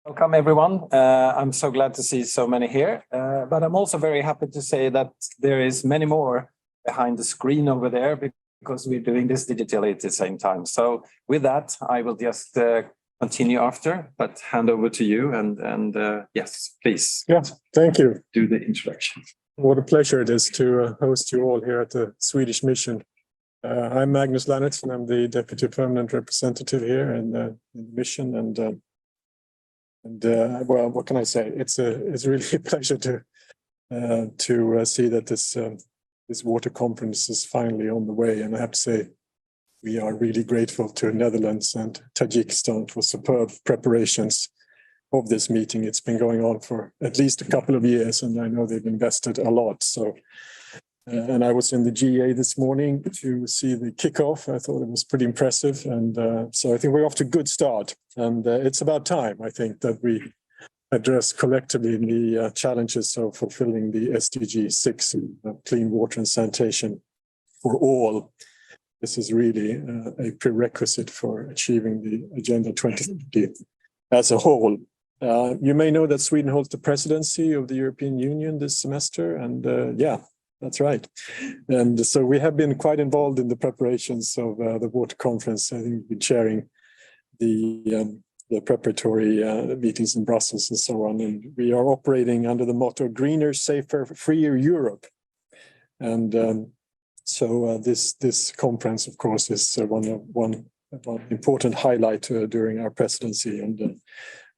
Welcome, everyone. I'm so glad to see so many here, but I'm also very happy to say that there is many more behind the screen over there because we're doing this digitally at the same time. So with that, I will just continue after, but hand over to you and yes, please. Yeah, thank you. Do the introduction. What a pleasure it is to host you all here at the Swedish mission. I'm Magnus Lannert, and I'm the Deputy Permanent Representative here in the mission. Well, what can I say? It's really a pleasure to see that this water conference is finally on the way. And I have to say, we are really grateful to Netherlands and Tajikistan for superb preparations of this meeting. It's been going on for at least a couple of years, and I know they've invested a lot. So, and I was in the GA this morning to see the kickoff. I thought it was pretty impressive, and so I think we're off to a good start. And it's about time, I think, that we address collectively the challenges of fulfilling the SDG 6, clean water and sanitation for all. This is really a prerequisite for achieving the Agenda 2030 as a whole. You may know that Sweden holds the presidency of the European Union this semester, and yeah, that's right. And so we have been quite involved in the preparations of the water conference. I think we've been chairing the preparatory meetings in Brussels and so on. And we are operating under the motto "Greener, Safer, Freer Europe." And so this conference, of course, is one important highlight during our presidency. And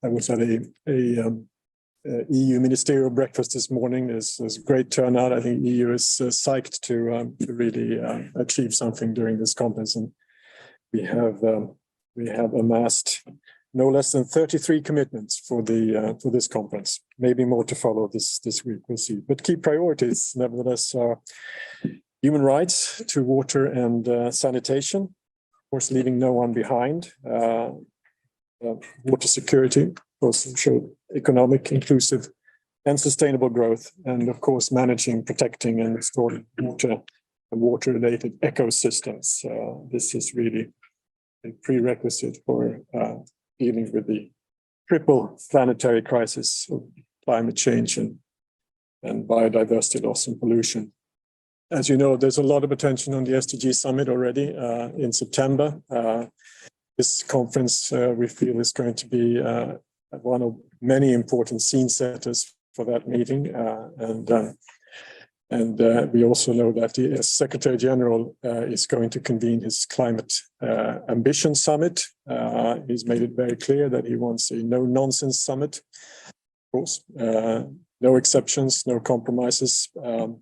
I was at a EU ministerial breakfast this morning. There's a great turnout. I think EU is psyched to really achieve something during this conference, and we have amassed no less than 33 commitments for this conference. Maybe more to follow this week. We'll see. But key priorities, nevertheless, are human rights to water and sanitation. Of course, leaving no one behind. Water security, social, economic, inclusive, and sustainable growth, and of course, managing, protecting, and restoring water and water-related ecosystems. This is really a prerequisite for dealing with the triple planetary crisis of climate change and biodiversity loss and pollution. As you know, there's a lot of attention on the SDG summit already in September. This conference, we feel, is going to be one of many important scene setters for that meeting. And we also know that the Secretary General is going to convene his Climate Ambition Summit. He's made it very clear that he wants a no-nonsense summit. Of course, no exceptions, no compromises. And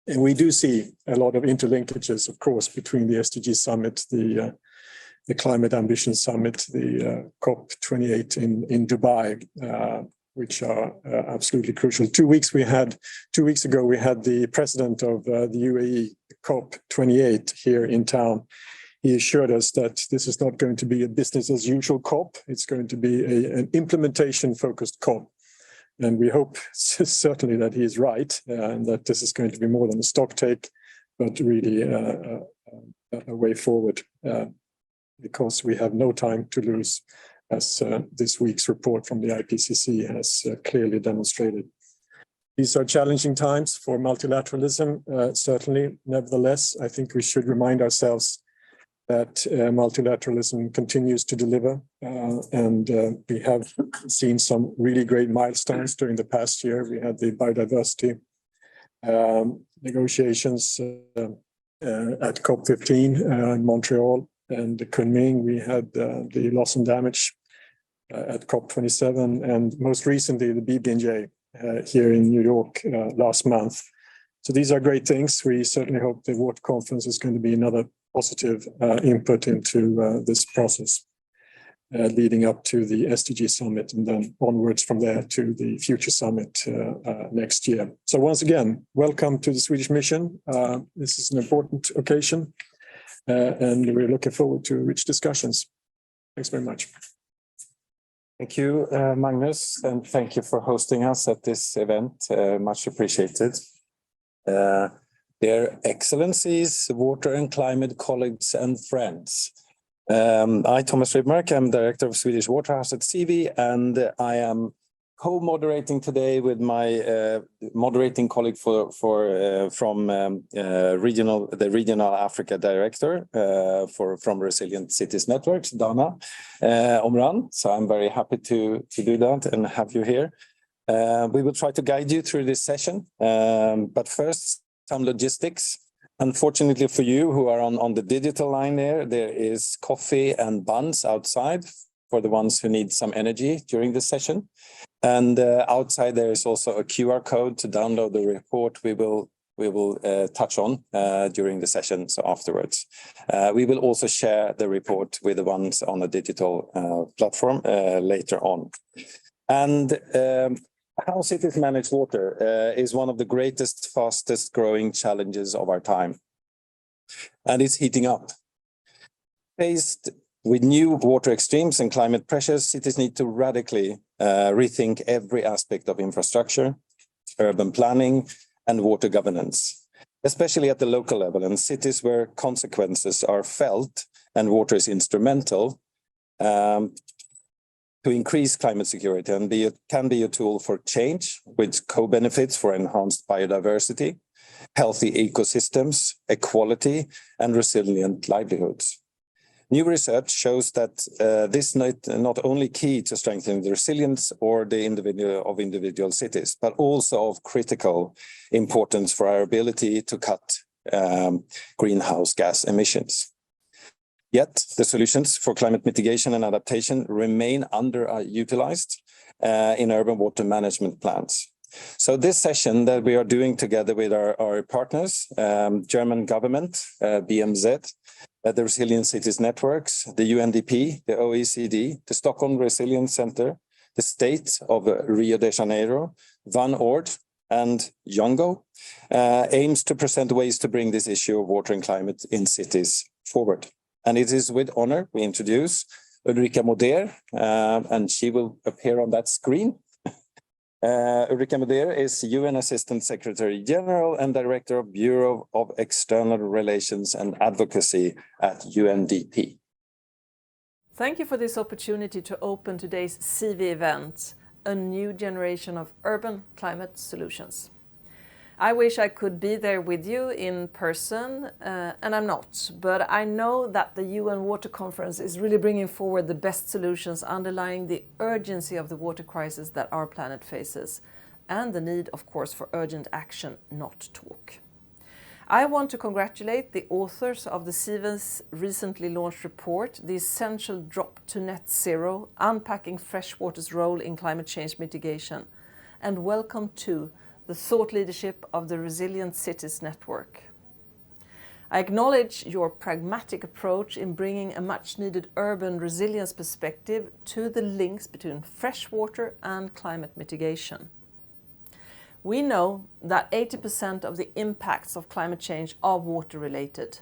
we do see a lot of interlinkages, of course, between the SDG Summit, the Climate Ambition Summit, the COP28 in Dubai, which are absolutely crucial. 2 weeks ago, we had the president of the UAE COP28 here in town. He assured us that this is not going to be a business as usual COP. It's going to be an implementation focused COP. And we hope certainly that he is right, and that this is going to be more than a stock take, but really a way forward. Because we have no time to lose, as this week's report from the IPCC has clearly demonstrated. These are challenging times for multilateralism, certainly. Nevertheless, I think we should remind ourselves that multilateralism continues to deliver, and we have seen some really great milestones during the past year. We had the biodiversity negotiations at COP15 in Montreal. And the Kunming, we had the loss and damage at COP27, and most recently the BBNJ here in New York last month. So these are great things. We certainly hope the water conference is going to be another positive input into this process, leading up to the SDG summit, and then onwards from there to the future summit next year. So once again, welcome to the Swedish mission. This is an important occasion. And we're looking forward to rich discussions. Thanks very much. Thank you, Magnus, and thank you for hosting us at this event. Much appreciated. Their Excellencies, water and climate colleagues and friends. Thomas Rydmark. I'm Director of Swedish Waterhouse at SIWI, and I am co-moderating today with my moderating colleague from the Regional Africa Director from Resilient Cities Networks, Dana Omran. So I'm very happy to do that and have you here. We will try to guide you through this session, but first, some logistics. Unfortunately for you who are on the digital line there is coffee and buns outside for the ones who need some energy during this session. And outside there is also a QR code to download the report we will touch on during the sessions afterwards. We will also share the report with the ones on the digital platform later on. And how cities manage water is one of the greatest, fastest growing challenges of our time. And it's heating up. Faced with new water extremes and climate pressures, cities need to radically rethink every aspect of infrastructure, urban planning, and water governance, especially at the local level, and cities where consequences are felt and water is instrumental to increase climate security and can be a tool for change with co-benefits for enhanced biodiversity, healthy ecosystems, equality, and resilient livelihoods. New research shows that this is not only key to strengthening the resilience or the individual cities, but also of critical importance for our ability to cut greenhouse gas emissions. Yet, the solutions for climate mitigation and adaptation remain underutilized in urban water management plans. So this session that we are doing together with our partners, German government, BMZ, the Resilient Cities Networks, the UNDP, the OECD, the Stockholm Resilience Center, the state of Rio de Janeiro, Van Oord, and Yongo, aims to present ways to bring this issue of water and climate in cities forward. And it is with honor we introduce Ulrika Moder, and she will appear on that screen. Ulrika Moder is UN Assistant Secretary General and Director of Bureau of External Relations and Advocacy at UNDP. Thank you for this opportunity to open today's SIWI event, a new generation of urban climate solutions. I wish I could be there with you in person, and I'm not, but I know that the UN Water Conference is really bringing forward the best solutions underlying the urgency of the water crisis that our planet faces, and the need, of course, for urgent action, not talk. I want to congratulate the authors of the SIWI's recently launched report, The Essential Drop to Net Zero, Unpacking Freshwater's Role in Climate Change Mitigation, and welcome to the thought leadership of the Resilient Cities Network. I acknowledge your pragmatic approach in bringing a much-needed urban resilience perspective to the links between freshwater and climate mitigation. We know that 80% of the impacts of climate change are water-related,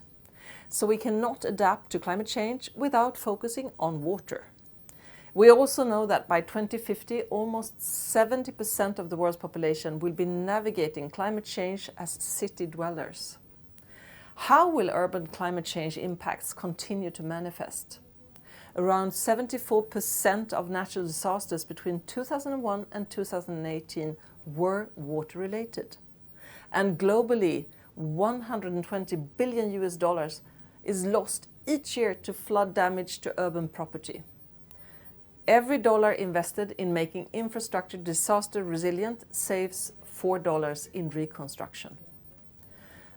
so we cannot adapt to climate change without focusing on water. We also know that by 2050, almost 70% of the world's population will be navigating climate change as city dwellers. How will urban climate change impacts continue to manifest? Around 74% of natural disasters between 2001 and 2018 were water-related. And globally, $120 billion is lost each year to flood damage to urban property. Every dollar invested in making infrastructure disaster resilient saves $4 in reconstruction.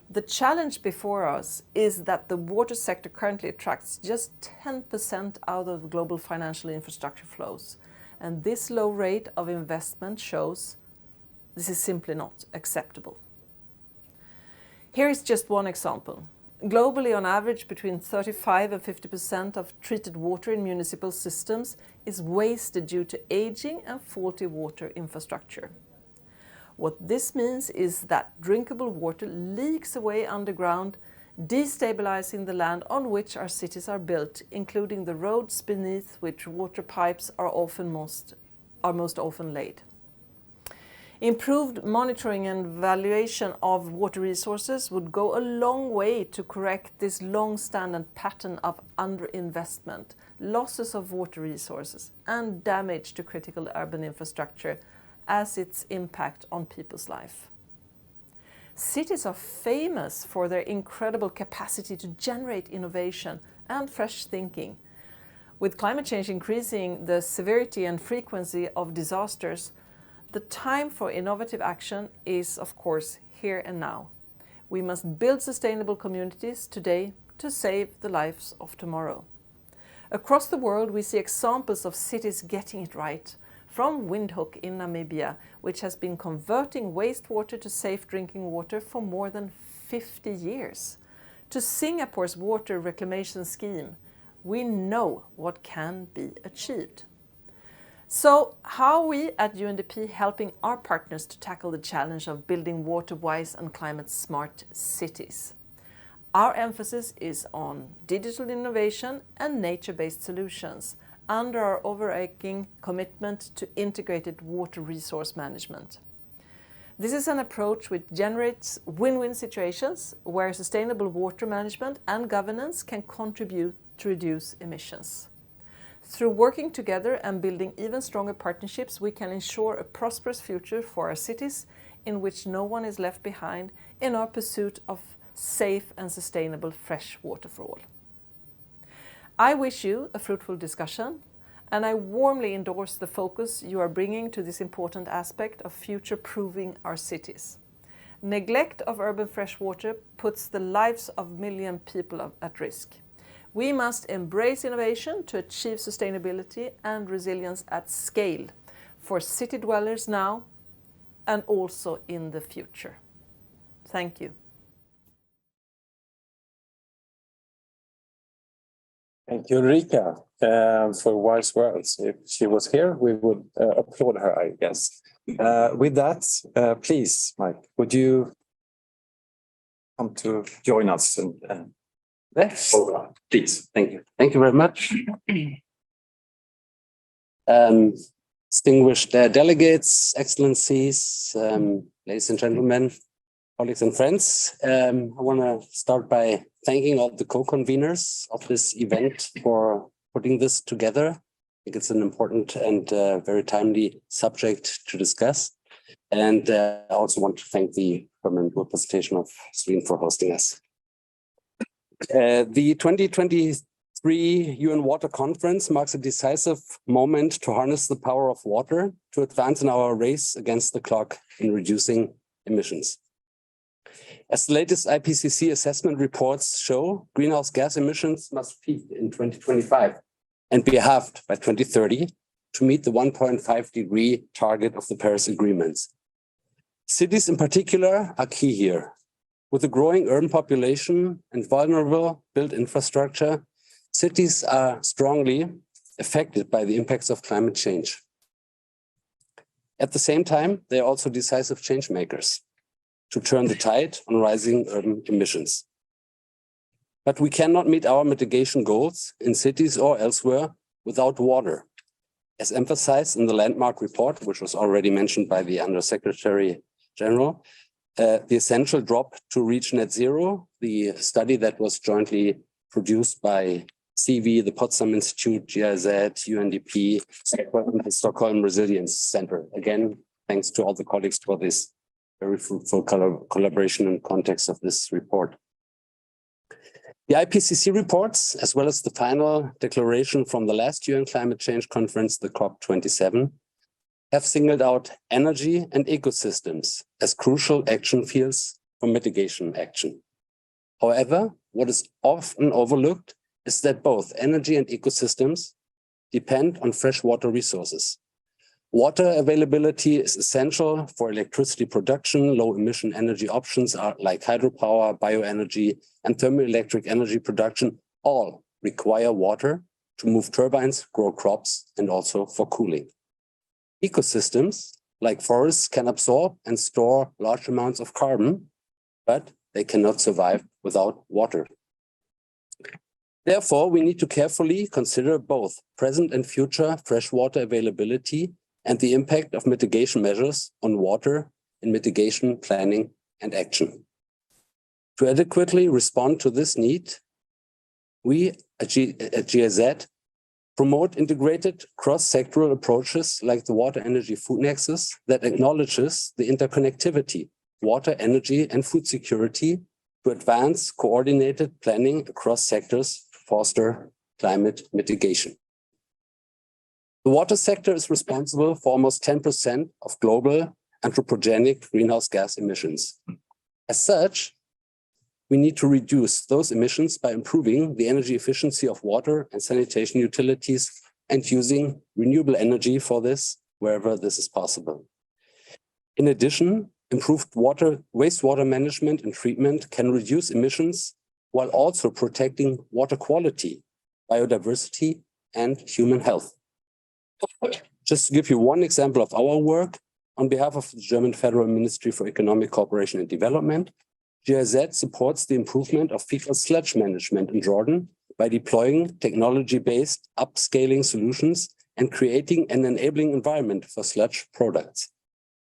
The challenge before us is that the water sector currently attracts just 10% out of global financial infrastructure flows, and this low rate of investment shows this is simply not acceptable. Here is just one example. Globally, on average, between 35 and 50% of treated water in municipal systems is wasted due to aging and faulty water infrastructure. What this means is that drinkable water leaks away underground, destabilizing the land on which our cities are built, including the roads beneath which water pipes are most often laid. Improved monitoring and valuation of water resources would go a long way to correct this long-standing pattern of underinvestment, losses of water resources, and damage to critical urban infrastructure as its impact on people's life. Cities are famous for their incredible capacity to generate innovation and fresh thinking. With climate change increasing the severity and frequency of disasters, the time for innovative action is, of course, here and now. We must build sustainable communities today to save the lives of tomorrow. Across the world, we see examples of cities getting it right, from Windhoek in Namibia, which has been converting wastewater to safe drinking water for more than 50 years, to Singapore's water reclamation scheme. We know what can be achieved. So how are we at UNDP helping our partners to tackle the challenge of building water-wise and climate-smart cities? Our emphasis is on digital innovation and nature-based solutions under our overarching commitment to integrated water resource management. This is an approach which generates win-win situations where sustainable water management and governance can contribute to reduce emissions. Through working together and building even stronger partnerships, we can ensure a prosperous future for our cities in which no one is left behind in our pursuit of safe and sustainable fresh water for all. I wish you a fruitful discussion, and I warmly endorse the focus you are bringing to this important aspect of future-proofing our cities. Neglect of urban fresh water puts the lives of millions of people at risk. We must embrace innovation to achieve sustainability and resilience at scale for city dwellers now and also in the future. Thank you. Thank you, Ulrika, for wise words. If she was here, we would applaud her, I guess. With that, please, Mike, would you come to join us? Yes, Please. thank you. Thank you very much. Distinguished delegates, excellencies, ladies and gentlemen, colleagues and friends. I want to start by thanking all the co-conveners of this event for putting this together. I think it's an important and very timely subject to discuss. And I also want to thank the permanent representation of Sweden for hosting us. The 2023 UN Water Conference marks a decisive moment to harness the power of water to advance in our race against the clock in reducing emissions. As the latest IPCC assessment reports show, greenhouse gas emissions must peak in 2025 and be halved by 2030 to meet the 1.5-degree target of the Paris Agreements. Cities in particular are key here. With a growing urban population and vulnerable built infrastructure, cities are strongly affected by the impacts of climate change. At the same time, they are also decisive change makers to turn the tide on rising urban emissions. But we cannot meet our mitigation goals in cities or elsewhere without water. As emphasized in the landmark report, which was already mentioned by the Undersecretary General, the essential drop to reach net zero, the study that was jointly produced by SIWI, the Potsdam Institute, GIZ, UNDP, and the Stockholm Resilience Center. Again, thanks to all the colleagues for this very fruitful collaboration in context of this report. The IPCC reports, as well as the final declaration from the last UN climate change conference, the COP27, have singled out energy and ecosystems as crucial action fields for mitigation action. However, what is often overlooked is that both energy and ecosystems depend on freshwater resources. Water availability is essential for electricity production. Low emission energy options are like hydropower, bioenergy, and thermoelectric energy production all require water to move turbines, grow crops, and also for cooling. Ecosystems like forests can absorb and store large amounts of carbon, but they cannot survive without water. Therefore, we need to carefully consider both present and future freshwater availability and the impact of mitigation measures on water in mitigation planning and action. To adequately respond to this need, we at GIZ promote integrated cross-sectoral approaches like the water, energy, food nexus that acknowledges the interconnectivity, water, energy, and food security to advance coordinated planning across sectors to foster climate mitigation. The water sector is responsible for almost 10% of global anthropogenic greenhouse gas emissions. As such, we need to reduce those emissions by improving the energy efficiency of water and sanitation utilities and using renewable energy for this wherever this is possible. In addition, improved wastewater management and treatment can reduce emissions while also protecting water quality, biodiversity, and human health. Just to give you one example of our work, on behalf of the German Federal Ministry for Economic Cooperation and Development, GIZ supports the improvement of fecal sludge management in Jordan by deploying technology-based upscaling solutions and creating an enabling environment for sludge products.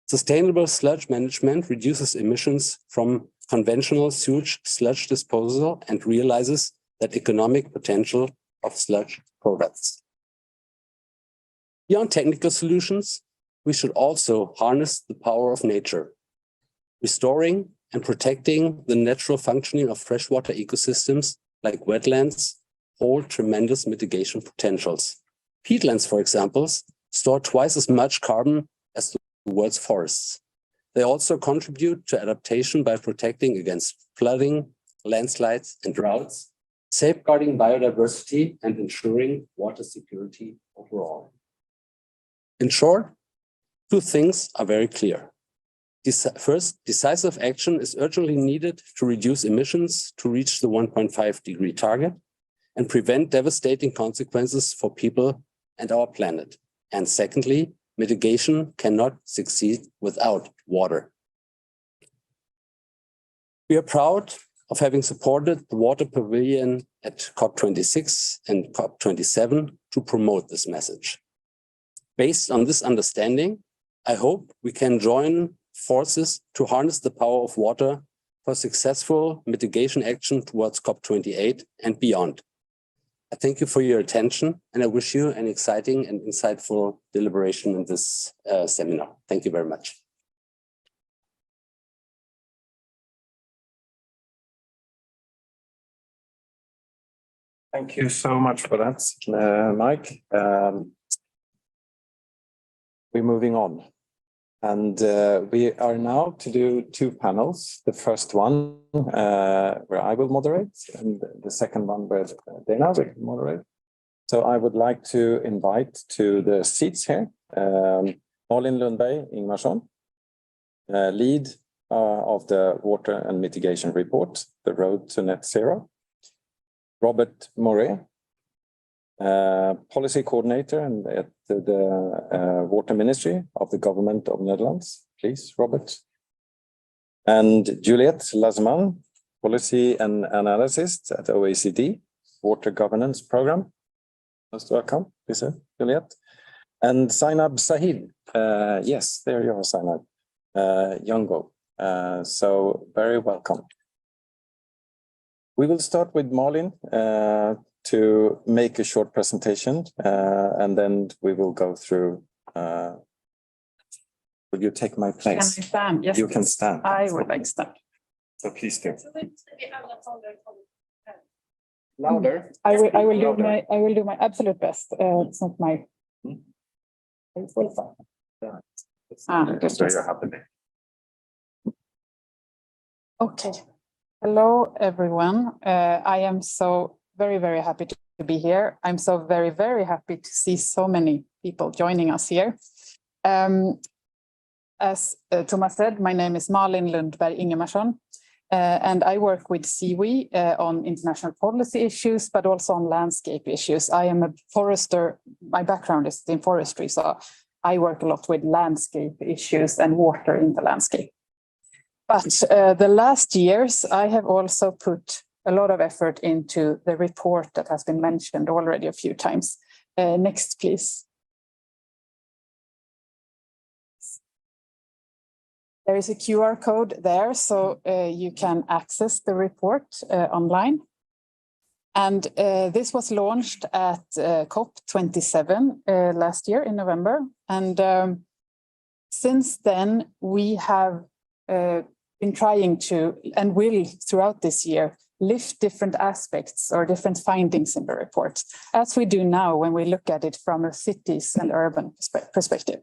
Sustainable sludge management reduces emissions from conventional sewage sludge disposal and realizes that economic potential of sludge products. Beyond technical solutions, we should also harness the power of nature. Restoring and protecting the natural functioning of freshwater ecosystems like wetlands hold tremendous mitigation potentials. Peatlands, for example, store twice as much carbon as the world's forests. They also contribute to adaptation by protecting against flooding, landslides, and droughts, safeguarding biodiversity and ensuring water security overall. In short, two things are very clear. First, decisive action is urgently needed to reduce emissions to reach the 1.5-degree target and prevent devastating consequences for people and our planet. And secondly, mitigation cannot succeed without water. We are proud of having supported the Water Pavilion at COP26 and COP27 to promote this message. Based on this understanding, I hope we can join forces to harness the power of water for successful mitigation action towards COP28 and beyond. I thank you for your attention, and I wish you an exciting and insightful deliberation in this seminar. Thank you very much. Thank you so much for that, Mike. We're moving on. And we are now to do two panels. The first one where I will moderate, and the second one where Dana will moderate. So I would like to invite to the seats here, Malin Lundberg Ingmarsson, lead of the Water and Mitigation Report, The Road to Net Zero. Robert Moret, policy coordinator and at the Water Ministry of the Government of Netherlands. Please, Robert. And Juliette Lasman, policy and analyst at OECD, Water Governance Program. Most welcome, please, Juliette. And Zainab Sahib. Yes, there you are, Zainab. Yongo. So very welcome. We will start with Malin to make a short presentation, and then we will go through. Will you take my place? Can I stand? Yes, you can stand. I would like to stand. So please do. Louder. I will do my absolute best. It's not my. That's where you're happy. Okay. Hello, everyone. I am so very, very happy to be here. I'm so very, very happy to see so many people joining us here. As Thomas said, my name is Malin Lundberg Ingemarsson, and I work with SIWI on international policy issues, but also on landscape issues. I am a forester. My background is in forestry, so I work a lot with landscape issues and water in the landscape. But the last years, I have also put a lot of effort into the report that has been mentioned already a few times. Next, please. There is a QR code there, so you can access the report online. And this was launched at COP27 last year in November. And since then, we have been trying to, and will throughout this year, lift different aspects or different findings in the report, as we do now when we look at it from a cities and urban perspective.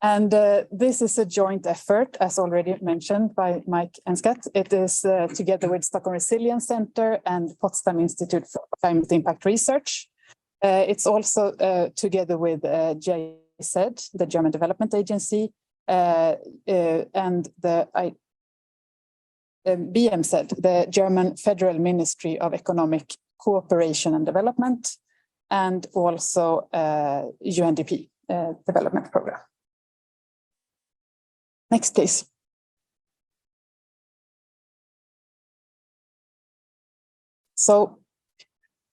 And this is a joint effort, as already mentioned by Mike and Scott. It is together with Stockholm Resilience Center and Potsdam Institute for Climate Impact Research. It's also together with GIZ, the German Development Agency, and the BMZ, the German Federal Ministry of Economic Cooperation and Development, and also UNDP Development Program. Next, please. So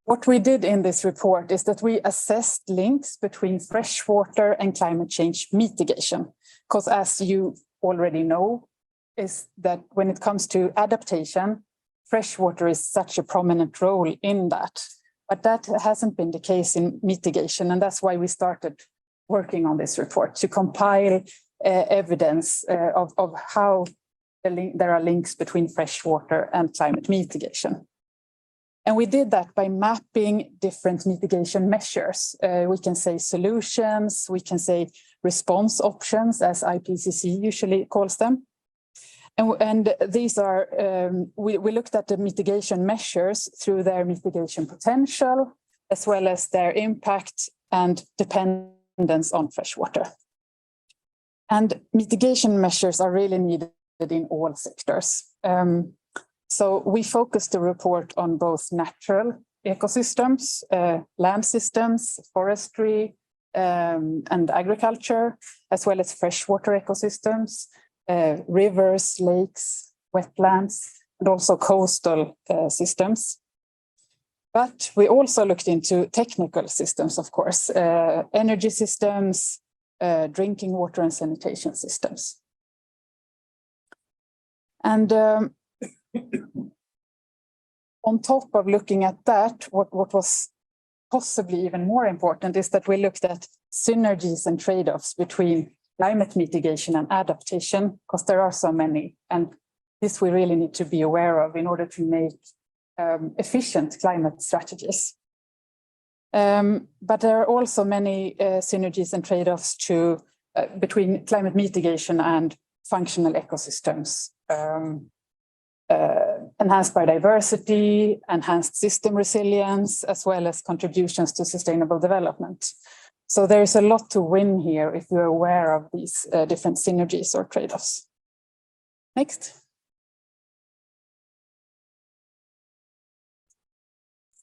what we did in this report is that we assessed links between freshwater and climate change mitigation, because as you already know, is that when it comes to adaptation, freshwater is such a prominent role in that. But that hasn't been the case in mitigation, and that's why we started working on this report, to compile evidence of how there are links between freshwater and climate mitigation. And we did that by mapping different mitigation measures. We can say solutions, we can say response options, as IPCC usually calls them. And these are, we looked at the mitigation measures through their mitigation potential, as well as their impact and dependence on freshwater. And mitigation measures are really needed in all sectors. So we focused the report on both natural ecosystems, land systems, forestry, and agriculture, as well as freshwater ecosystems, rivers, lakes, wetlands, and also coastal systems. But we also looked into technical systems, of course, energy systems, drinking water and sanitation systems. And on top of looking at that, what was possibly even more important is that we looked at synergies and trade-offs between climate mitigation and adaptation, because there are so many. And this we really need to be aware of in order to make efficient climate strategies. But there are also many synergies and trade-offs between climate mitigation and functional ecosystems. Enhanced biodiversity, enhanced system resilience, as well as contributions to sustainable development. So there is a lot to win here if you're aware of these different synergies or trade-offs. Next.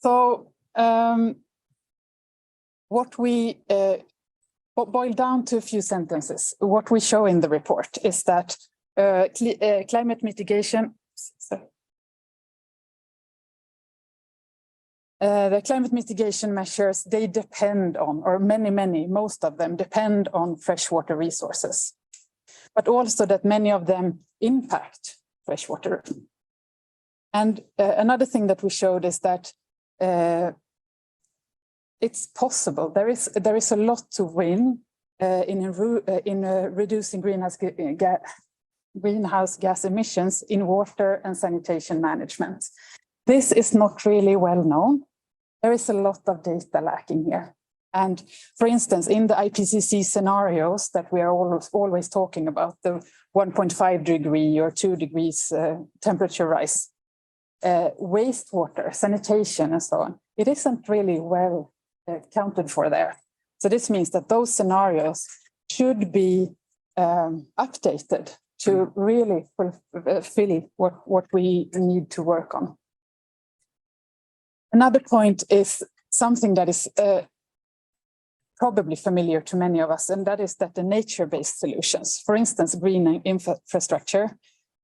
So what we boil down to a few sentences. What we show in the report is that climate mitigation, the climate mitigation measures, they depend on, or most of them depend on freshwater resources, but also that many of them impact freshwater. And another thing that we showed is that it's possible. There is a lot to win in reducing greenhouse gas emissions in water and sanitation management. This is not really well known. There is a lot of data lacking here. And for instance, in the IPCC scenarios that we are always talking about, the 1.5 degree or 2 degrees temperature rise, wastewater, sanitation, and so on, it isn't really well accounted for there. So this means that those scenarios should be updated to really fulfill what we need to work on. Another point is something that is probably familiar to many of us, and that is that the nature-based solutions, for instance, green infrastructure,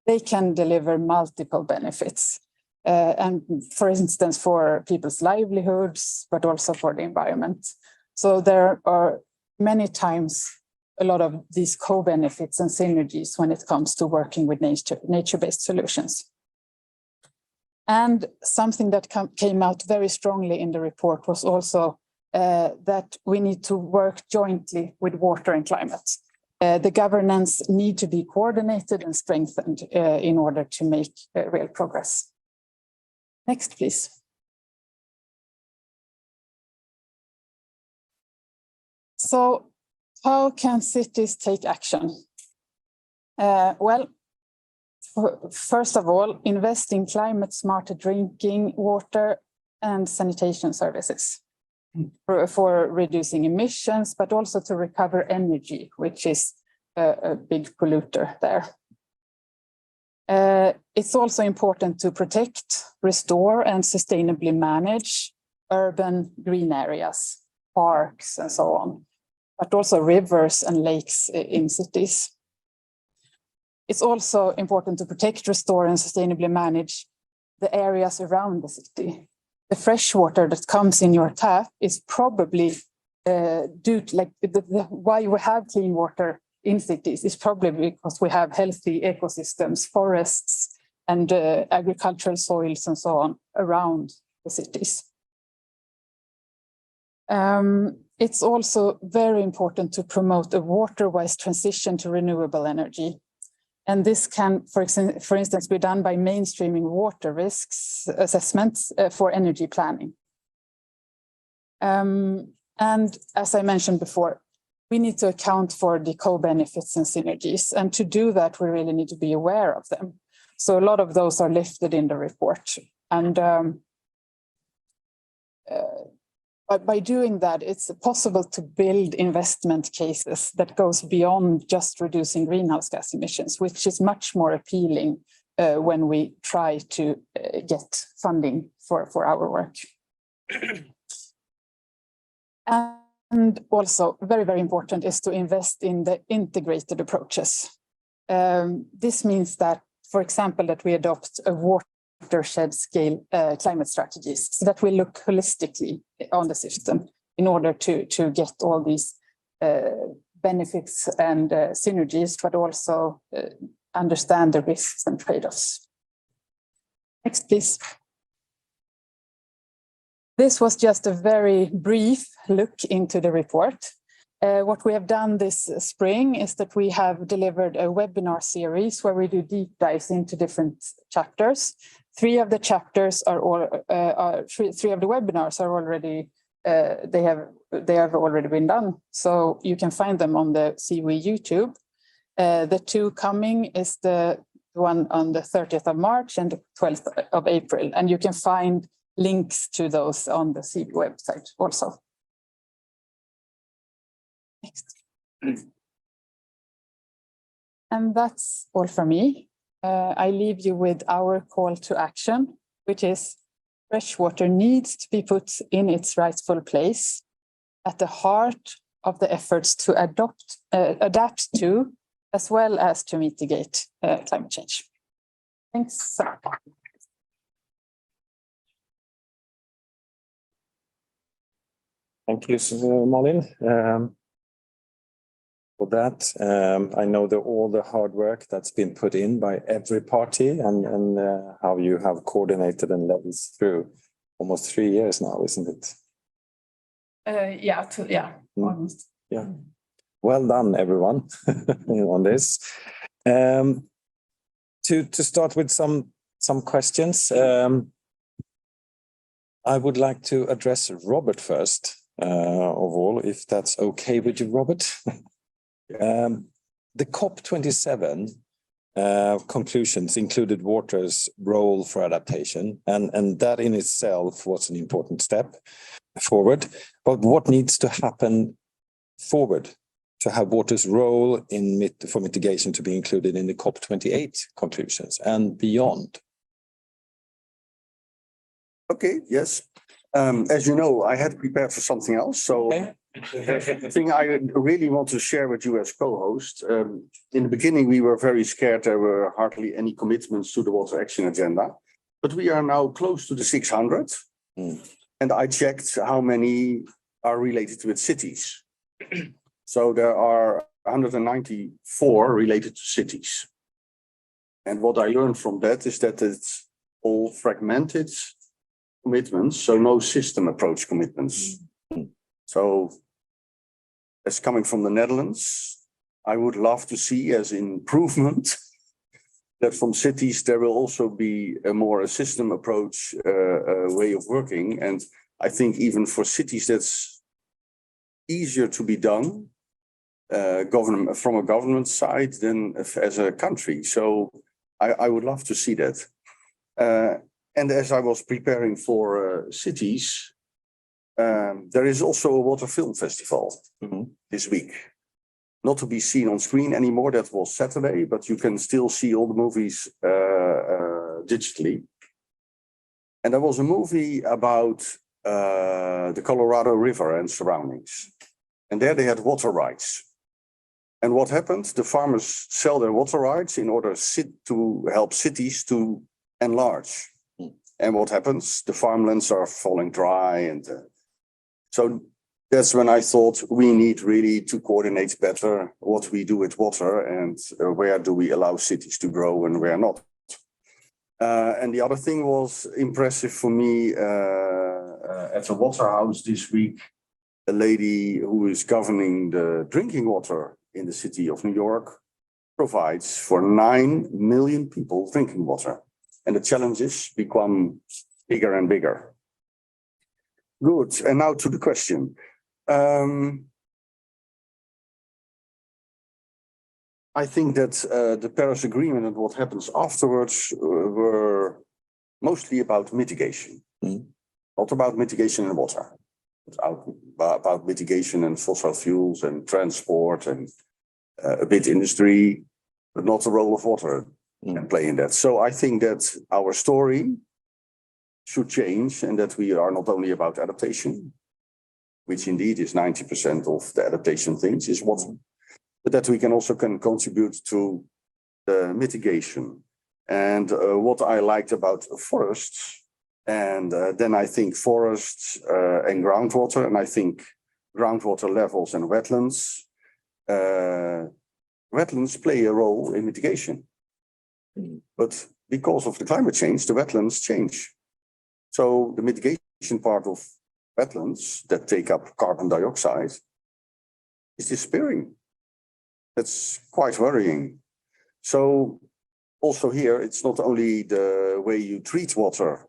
they can deliver multiple benefits. And for instance, for people's livelihoods, but also for the environment. So there are many times a lot of these co-benefits and synergies when it comes to working with nature-based solutions. And something that came out very strongly in the report was also that we need to work jointly with water and climate. The governance need to be coordinated and strengthened in order to make real progress. Next, please. So how can cities take action? Well, first of all, invest in climate smarter drinking water and sanitation services for reducing emissions, but also to recover energy, which is a big polluter there. It's also important to protect, restore, and sustainably manage urban green areas, parks, and so on, but also rivers and lakes in cities. It's also important to protect, restore, and sustainably manage the areas around the city. The fresh water that comes in your tap is probably due to why we have clean water in cities is probably because we have healthy ecosystems, forests, and agricultural soils and so on around the cities. It's also very important to promote a water-wise transition to renewable energy. And this can, for instance, be done by mainstreaming water risks assessments for energy planning. And as I mentioned before, we need to account for the co-benefits and synergies. And to do that, we really need to be aware of them. So a lot of those are lifted in the report. And but by doing that, it's possible to build investment cases that goes beyond just reducing greenhouse gas emissions, which is much more appealing when we try to get funding for our work. And also very, very important is to invest in the integrated approaches. This means that, for example, that we adopt a watershed scale climate strategies so that we look holistically on the system in order to get all these benefits and synergies, but also understand the risks and trade-offs. Next, please. This was just a very brief look into the report. What we have done this spring is that we have delivered a webinar series where we do deep dives into different chapters. Three of the chapters are three of the webinars are already they have already been done. So you can find them on the SIWI YouTube. The two coming is the one on the 30th of March and the 12th of April, and you can find links to those on the SIWI website also. Next. And that's all from me. I leave you with our call to action, which is freshwater needs to be put in its rightful place at the heart of the efforts to adapt to, as well as to mitigate climate change. Thanks. Thank you, Malin. For that, I know all the hard work that's been put in by every party and how you have coordinated and led us through almost 3 years now, isn't it? Yeah, almost. Yeah. Well done, everyone, on this. To start with some questions, I would like to address Robert first of all, if that's okay with you, Robert. The COP27 conclusions included water's role for adaptation, and that in itself was an important step forward. But what needs to happen forward to have water's role for mitigation to be included in the COP28 conclusions and beyond? Okay, yes. As you know, I had prepared for something else. So the thing I really want to share with you as co-host, in the beginning, we were very scared. There were hardly any commitments to the water action agenda, but we are now close to the 600. And I checked how many are related with cities. So there are 194 related to cities. And what I learned from that is that it's all fragmented commitments, so no system approach commitments. So as coming from the Netherlands, I would love to see as improvement that from cities there will also be a more system approach way of working. And I think even for cities that's easier to be done government from a government side than as a country. So I would love to see that. And as I was preparing for cities, there is also a water film festival this week. Not to be seen on screen anymore, that was Saturday, but you can still see all the movies digitally. And there was a movie about the Colorado River and surroundings. And there they had water rights. And what happened? The farmers sell their water rights in order to help cities to enlarge. And what happens? The farmlands are falling dry. And so that's when I thought we need really to coordinate better what we do with water and where do we allow cities to grow and where not. And the other thing was impressive for me at the water house this week, a lady who is governing the drinking water in the city of New York provides for 9 million people drinking water. And the challenges become bigger and bigger. Good, and now to the question. I think that the Paris Agreement and what happens afterwards were mostly about mitigation. Not about mitigation in water, but about mitigation in fossil fuels and transport and a bit industry, but not the role of water and play in that. So I think that our story should change and that we are not only about adaptation, which indeed is 90% of the adaptation things is water, but that we can also contribute to the mitigation. And what I liked about forests, and then I think forests and groundwater, and I think groundwater levels and wetlands, wetlands play a role in mitigation. But because of the climate change, the wetlands change. So the mitigation part of wetlands that take up carbon dioxide is disappearing. That's quite worrying. So also here, it's not only the way you treat water,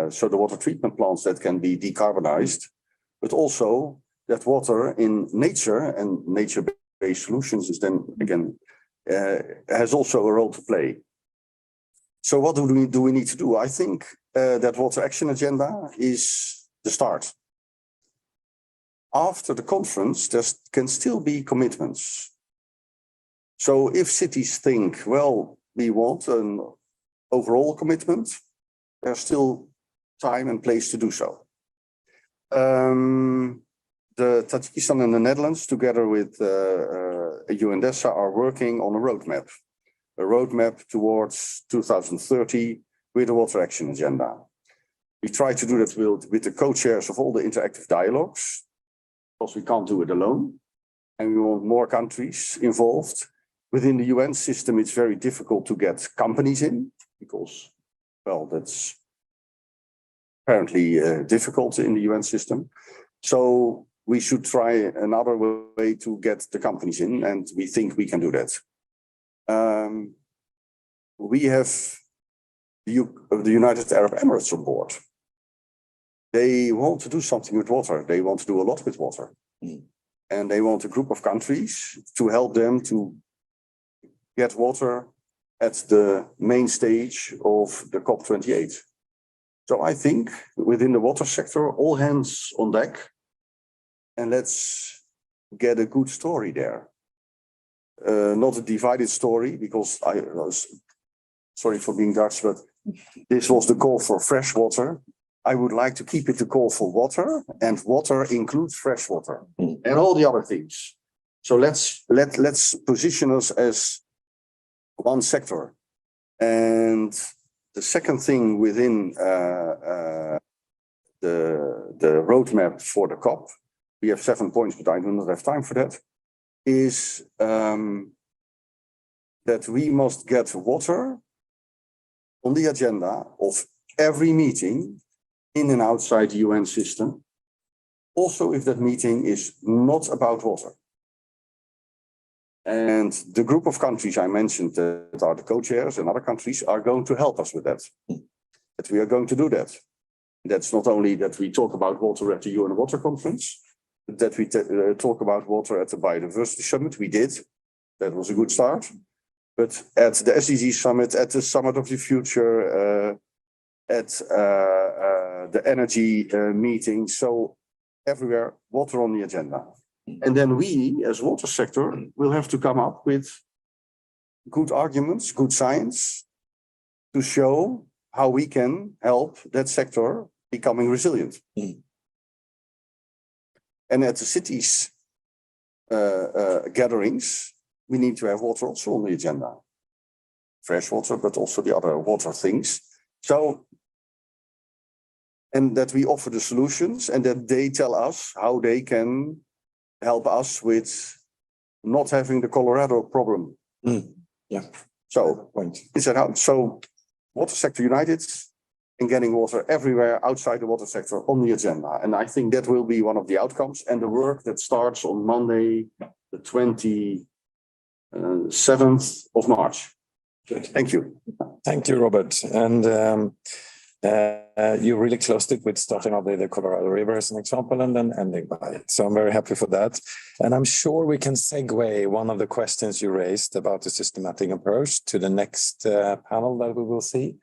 so the water treatment plants that can be decarbonized, but also that water in nature and nature-based solutions is then again, has also a role to play. So what do we need to do? I think that water action agenda is the start. After the conference, there can still be commitments. So if cities think, well, we want an overall commitment, there's still time and place to do so. The Tajikistan and the Netherlands, together with UNDESA, are working on a roadmap towards 2030 with the water action agenda. We try to do that with the co-chairs of all the interactive dialogues, because we can't do it alone. And we want more countries involved. Within the UN system, it's very difficult to get companies in, because, well, that's apparently difficult in the UN system. So we should try another way to get the companies in, and we think we can do that. We have the United Arab Emirates on board. They want to do something with water. They want to do a lot with water. And they want a group of countries to help them to get water at the main stage of the COP28. So I think within the water sector, all hands on deck, and let's get a good story there. Not a divided story, because I was, sorry for being Dutch, but this was the call for fresh water. I would like to keep it the call for water, and water includes fresh water and all the other things. So let's position us as one sector. And the second thing within the roadmap for the COP, we have 7 points, but I do not have time for that, is that we must get water on the agenda of every meeting in and outside the UN system, also if that meeting is not about water. And the group of countries I mentioned that are the co-chairs and other countries are going to help us with that. That we are going to do that. That's not only that we talk about water at the UN Water Conference, but that we talk about water at the Biodiversity Summit. We did. That was a good start. But at the SDG Summit, at the Summit of the Future, at the energy meeting, so everywhere, water on the agenda. And then we, as water sector, will have to come up with good arguments, good science, to show how we can help that sector becoming resilient. And at the cities gatherings, we need to have water also on the agenda. Fresh water, but also the other water things. So, and that we offer the solutions and that they tell us how they can help us with not having the Colorado problem. Yeah. So, inside out. So, Water Sector United and getting water everywhere outside the water sector on the agenda. And I think that will be one of the outcomes and the work that starts on Monday, the 27th of March. Thank you. Thank you, Robert. And you really closed it with starting off with the Colorado River as an example and then ending by it. So I'm very happy for that. And I'm sure we can segue one of the questions you raised about the systematic approach to the next panel that we will see.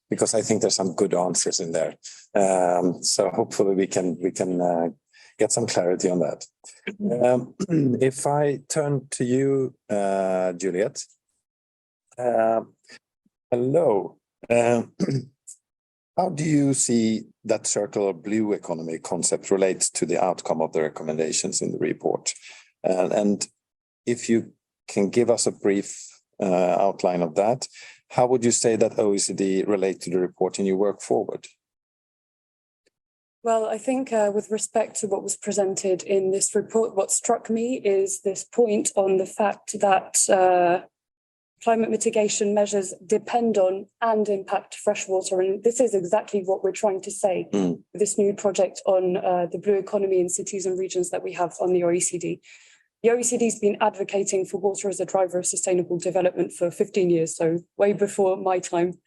Because I think there's some good answers in there. So hopefully we can get some clarity on that. If I turn to you, Juliet. Hello. How do you see that circular blue economy concept relates to the outcome of the recommendations in the report? And if you can give us a brief outline of that, how would you say that OECD relate to the report in your work forward? Well, I think with respect to what was presented in this report, what struck me is this point on the fact that climate mitigation measures depend on and impact freshwater. And this is exactly what we're trying to say with this new project on the blue economy in cities and regions that we have on the OECD. The OECD has been advocating for water as a driver of sustainable development for 15 years, so way before my time.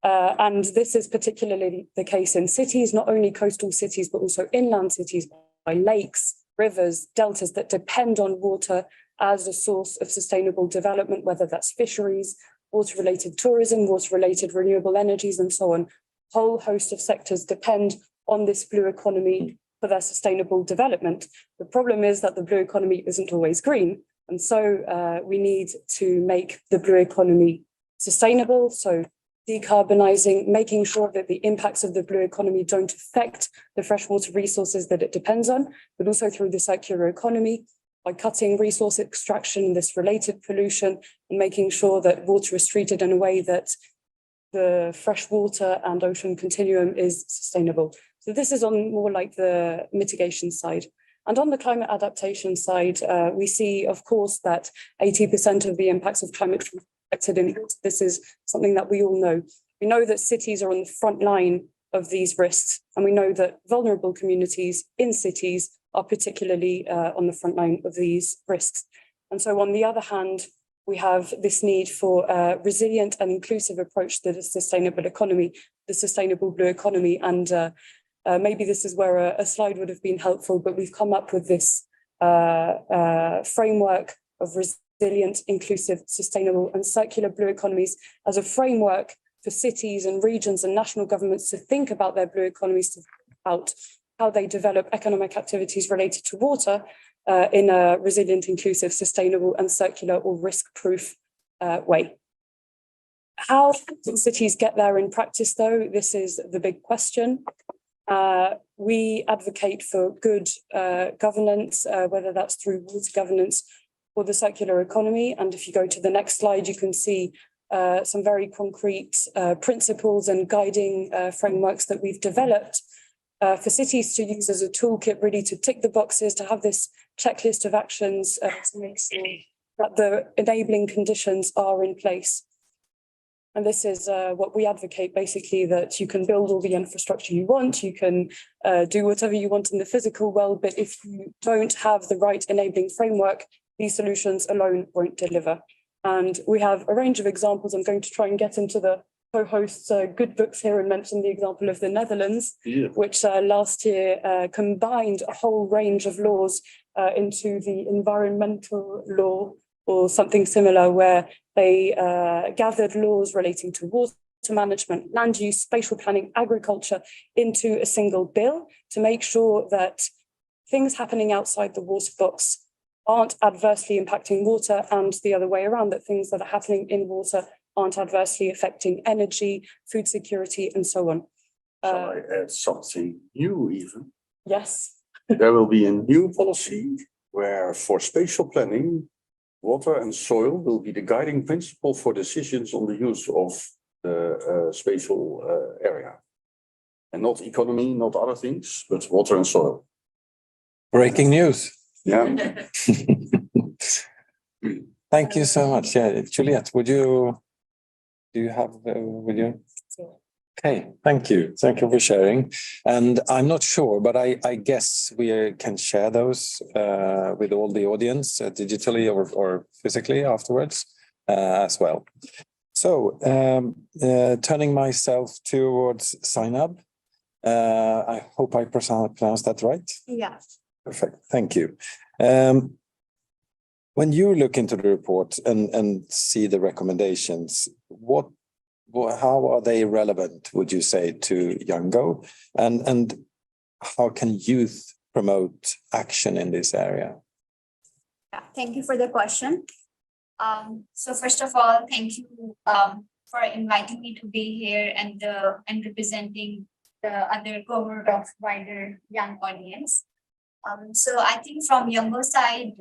And this is particularly the case in cities, not only coastal cities, but also inland cities by lakes, rivers, deltas that depend on water as a source of sustainable development, whether that's fisheries, water-related tourism, water-related renewable energies, and so on. A whole host of sectors depend on this blue economy for their sustainable development. The problem is that the blue economy isn't always green. And so we need to make the blue economy sustainable. So decarbonizing, making sure that the impacts of the blue economy don't affect the freshwater resources that it depends on, but also through the circular economy by cutting resource extraction and this related pollution and making sure that water is treated in a way that the freshwater and ocean continuum is sustainable. So this is on more like the mitigation side. And on the climate adaptation side, we see, of course, that 80% of the impacts of climate change are affected in water. This is something that we all know. We know that cities are on the front line of these risks, and we know that vulnerable communities in cities are particularly on the front line of these risks. And so on the other hand, we have this need for a resilient and inclusive approach to the sustainable economy, the sustainable blue economy. And maybe this is where a slide would have been helpful, but we've come up with this framework of resilient, inclusive, sustainable and circular blue economies as a framework for cities and regions and national governments to think about their blue economies, about how they develop economic activities related to water in a resilient, inclusive, sustainable and circular or risk-proof way. How do cities get there in practice, though? This is the big question. We advocate for good governance, whether that's through water governance or the circular economy. And if you go to the next slide, you can see some very concrete principles and guiding frameworks that we've developed for cities to use as a toolkit, really to tick the boxes, to have this checklist of actions to make sure that the enabling conditions are in place. And this is what we advocate, basically, that you can build all the infrastructure you want, you can do whatever you want in the physical world, but if you don't have the right enabling framework, these solutions alone won't deliver. And we have a range of examples. I'm going to try and get into the co-hosts' good books here and mention the example of the Netherlands, which last year combined a whole range of laws into the environmental law or something similar, where they gathered laws relating to water management, land use, spatial planning, agriculture into a single bill to make sure that things happening outside the water box aren't adversely impacting water, and the other way around, that things that are happening in water aren't adversely affecting energy, food security, and so on. Shall I add something new even? Yes. There will be a new policy where for spatial planning, water and soil will be the guiding principle for decisions on the use of the spatial area. And not economy, not other things, but water and soil. Breaking news. Yeah. Thank you so much. Yeah, Juliette, do you have, would you? Okay, thank you. Thank you for sharing. And I'm not sure, but I guess we can share those with all the audience digitally or physically afterwards as well. So turning myself towards Zainab, I hope I pronounced that right. Yeah. Perfect. Thank you. When you look into the report and see the recommendations, how are they relevant, would you say, to Youngo? And how can youth promote action in this area? Yeah, thank you for the question. So first of all, thank you for inviting me to be here and representing the other cohort of wider young audience. So I think from Youngo side,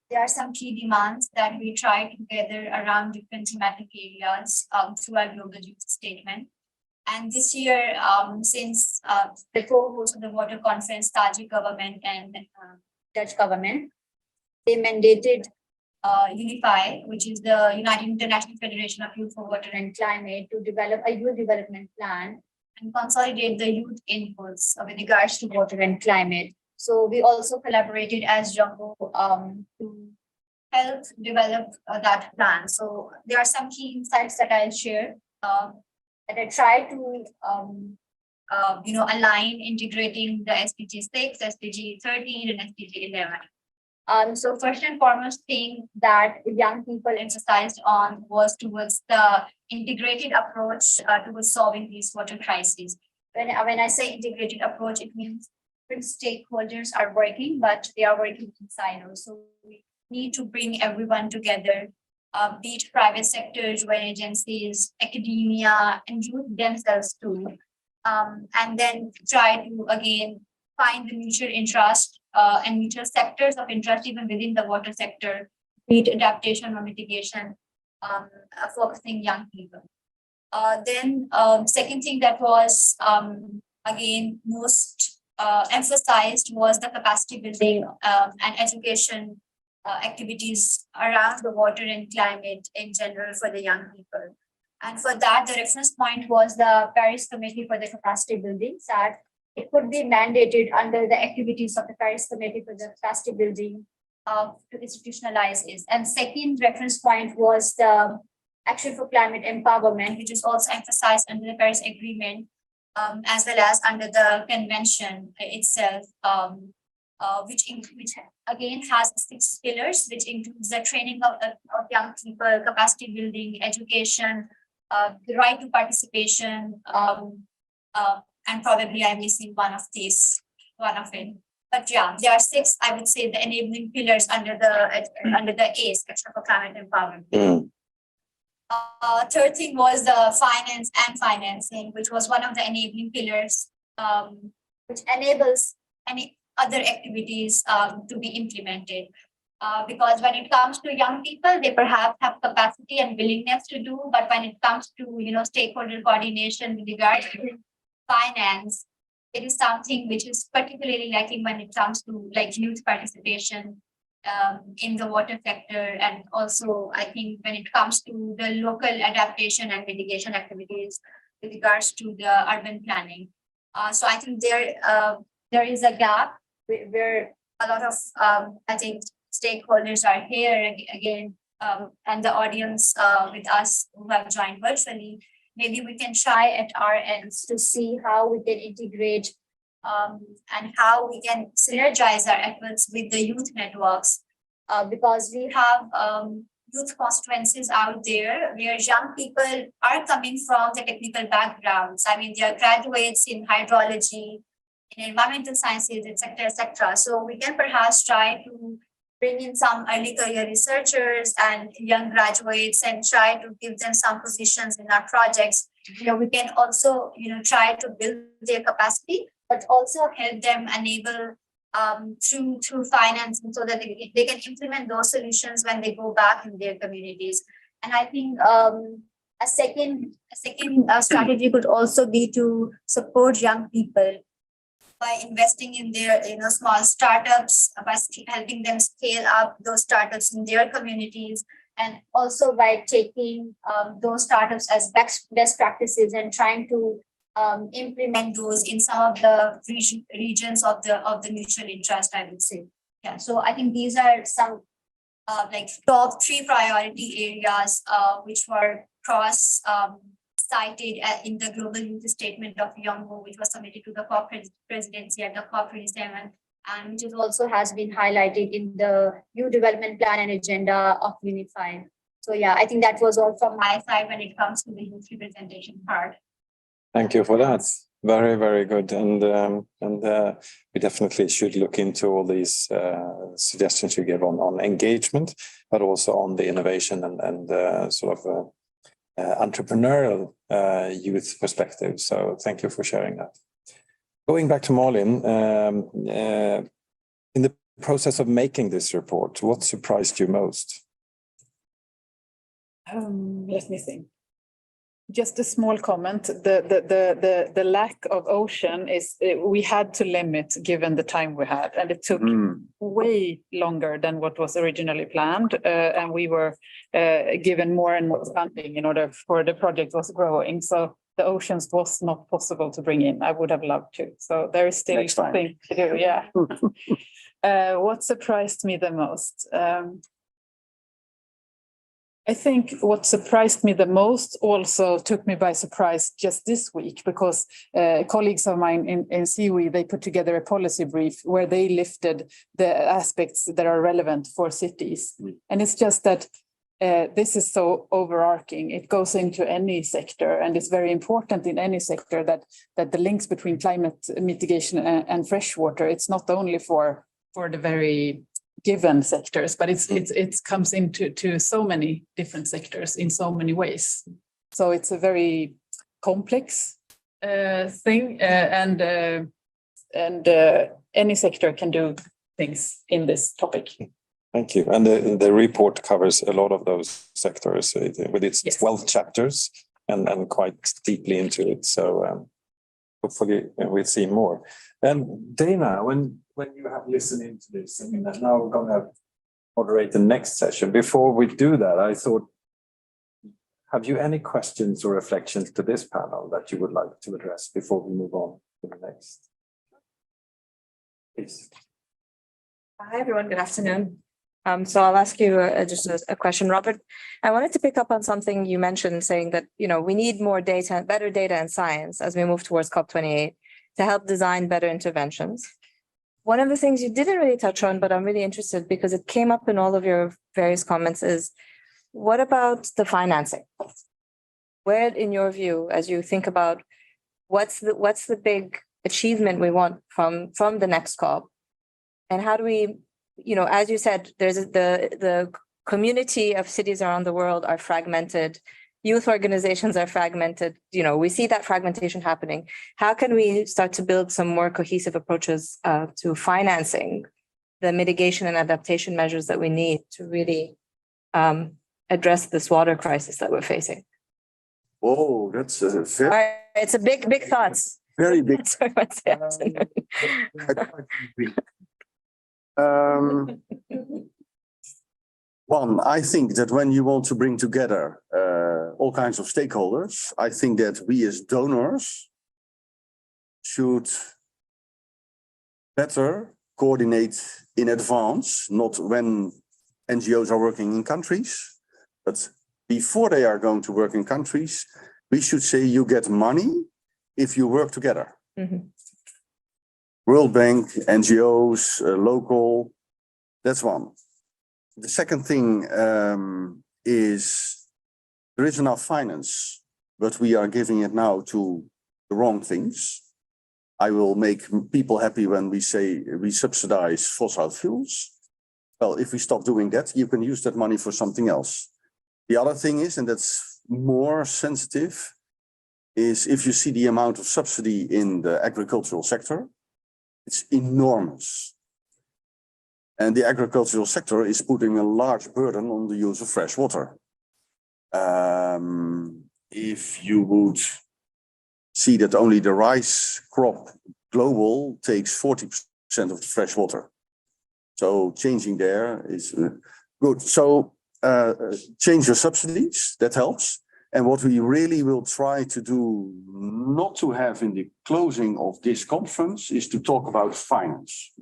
there are some key demands that we try to gather around different thematic areas through our global youth statement. And this year, since the co-host of the water conference, Tajik government and Dutch government, they mandated UNIFY, which is the United International Federation of Youth for Water and Climate, to develop a youth development plan and consolidate the youth inputs with regards to water and climate. So we also collaborated as Youngo to help develop that plan. So there are some key insights that I'll share that I try to align integrating the SDG 6, SDG 13, and SDG 11. So first and foremost thing that young people emphasized on was towards the integrated approach towards solving these water crises. When I say integrated approach, it means different stakeholders are working, but they are working in silos. So we need to bring everyone together, be it private sector, UN agencies, academia, and youth themselves too. And then try to, again, find the mutual interest and mutual sectors of interest even within the water sector, be it adaptation or mitigation, focusing young people. Then second thing that was, again, most emphasized was the capacity building and education activities around the water and climate in general for the young people. And for that, the reference point was the Paris Committee for the Capacity Building, that it could be mandated under the activities of the Paris Committee for the Capacity Building to institutionalize it. And second reference point was the Action for Climate Empowerment, which is also emphasized under the Paris Agreement, as well as under the convention itself, which again has 6 pillars, which includes the training of young people, capacity building, education, the right to participation, and probably I'm missing one of it. But yeah, there are 6, I would say, the enabling pillars under the ACE, Action for Climate Empowerment. Third thing was the finance and financing, which was one of the enabling pillars, which enables any other activities to be implemented. Because when it comes to young people, they perhaps have capacity and willingness to do, but when it comes to stakeholder coordination with regards to finance, it is something which is particularly lacking when it comes to like youth participation in the water sector, and also I think when it comes to the local adaptation and mitigation activities with regards to the urban planning. So I think there is a gap where a lot of I think stakeholders are here again, and the audience with us who have joined virtually. Maybe we can try at our ends to see how we can integrate and how we can synergize our efforts with the youth networks, because we have youth constituencies out there where young people are coming from the technical backgrounds. I mean, they are graduates in hydrology, in environmental sciences, etc., etc. So we can perhaps try to bring in some early career researchers and young graduates and try to give them some positions in our projects. We can also, try to build their capacity, but also help them enable through financing so that they can implement those solutions when they go back in their communities. And I think a second strategy could also be to support young people by investing in their small startups, by helping them scale up those startups in their communities, and also by taking those startups as best practices and trying to implement those in some of the regions of the mutual interest, I would say. Yeah, so I think these are some like top 3 priority areas which were cross cited in the Global Youth Statement of Yongo, which was submitted to the COP presidency at the COP27, and which is also has been highlighted in the Youth Development Plan and Agenda of Unified. So yeah, I think that was all from my side when it comes to the youth representation part. Thank you for that. Very, very good. And we definitely should look into all these suggestions you give on engagement, but also on the innovation and sort of entrepreneurial youth perspective. So thank you for sharing that. Going back to Malin, in the process of making this report, what surprised you most? Let me think. Just a small comment. The lack of ocean is we had to limit given the time we had, and it took way longer than what was originally planned. And we were given more and more funding in order for the project was growing. So the oceans was not possible to bring in. I would have loved to. So there is still something to do. Yeah. What surprised me the most? I think what surprised me the most also took me by surprise just this week, because colleagues of mine in SIWI, they put together a policy brief where they lifted the aspects that are relevant for cities. And it's just that this is so overarching. It goes into any sector, and it's very important in any sector that the links between climate mitigation and freshwater, it's not only for the very given sectors, but it comes into so many different sectors in so many ways. So it's a very complex thing, and any sector can do things in this topic. Thank you. And the report covers a lot of those sectors with its 12 chapters and quite deeply into it. So hopefully we'll see more. And Dana, when you have listened into this, I mean, now we're going to moderate the next session. Before we do that, I thought, have you any questions or reflections to this panel that you would like to address before we move on to the next? Please. Hi, everyone. Good afternoon. So I'll ask you just a question, Robert. I wanted to pick up on something you mentioned, saying that, we need more data, better data and science as we move towards COP28 to help design better interventions. One of the things you didn't really touch on, but I'm really interested because it came up in all of your various comments, is what about the financing? Where, in your view, as you think about what's the big achievement we want from the next COP, and how do we, as you said, there's the community of cities around the world are fragmented. Youth organizations are fragmented. We see that fragmentation happening. How can we start to build some more cohesive approaches to financing the mitigation and adaptation measures that we need to really address this water crisis that we're facing? Oh, that's a very... It's a big thoughts. very big. Sorry, Wednesday afternoon. One, I think that when you want to bring together all kinds of stakeholders, I think that we as donors should better coordinate in advance, not when NGOs are working in countries, but before they are going to work in countries, we should say you get money if you work together. World Bank, NGOs, local, that's one. The second thing is there is enough finance, but we are giving it now to the wrong things. I will make people happy when we say we subsidize fossil fuels. Well, if we stop doing that, you can use that money for something else. The other thing is, and that's more sensitive, is if you see the amount of subsidy in the agricultural sector, it's enormous. And the agricultural sector is putting a large burden on the use of fresh water. If you would see that only the rice crop global takes 40% of the fresh water. So changing there is good. So change your subsidies, that helps. And what we really will try to do, not to have in the closing of this conference, is to talk about finance.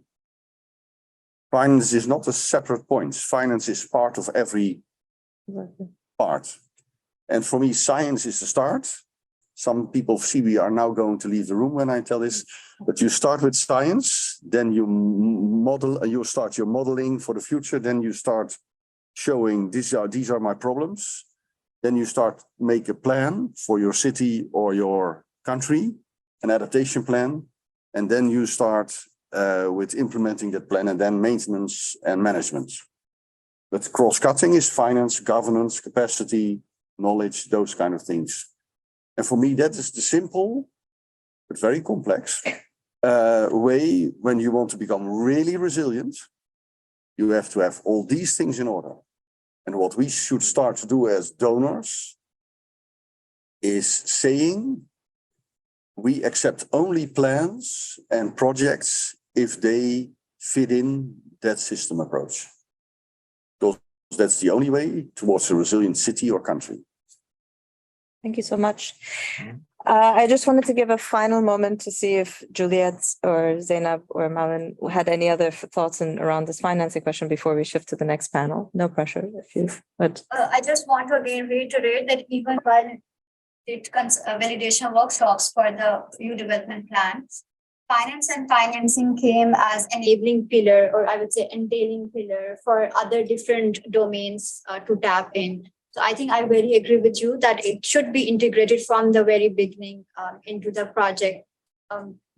Finance is not a separate point. Finance is part of every part. And for me, science is the start. Some people of SIWI are now going to leave the room when I tell this, but you start with science, then you model, you start your modeling for the future, then you start showing these are my problems. Then you start make a plan for your city or your country, an adaptation plan, and then you start with implementing that plan and then maintenance and management. But cross-cutting is finance, governance, capacity, knowledge, those kind of things. And for me, that is the simple, but very complex way when you want to become really resilient. You have to have all these things in order. And what we should start to do as donors is saying we accept only plans and projects if they fit in that system approach. Because that's the only way towards a resilient city or country. Thank you so much. I just wanted to give a final moment to see if Juliet or Zainab or Malin had any other thoughts around this financing question before we shift to the next panel. No pressure if you've, but. I just want to again reiterate that even while it validation workshops for the new development plans, finance and financing came as enabling pillar, or I would say entailing pillar for other different domains to tap in. So I think I very agree with you that it should be integrated from the very beginning into the project,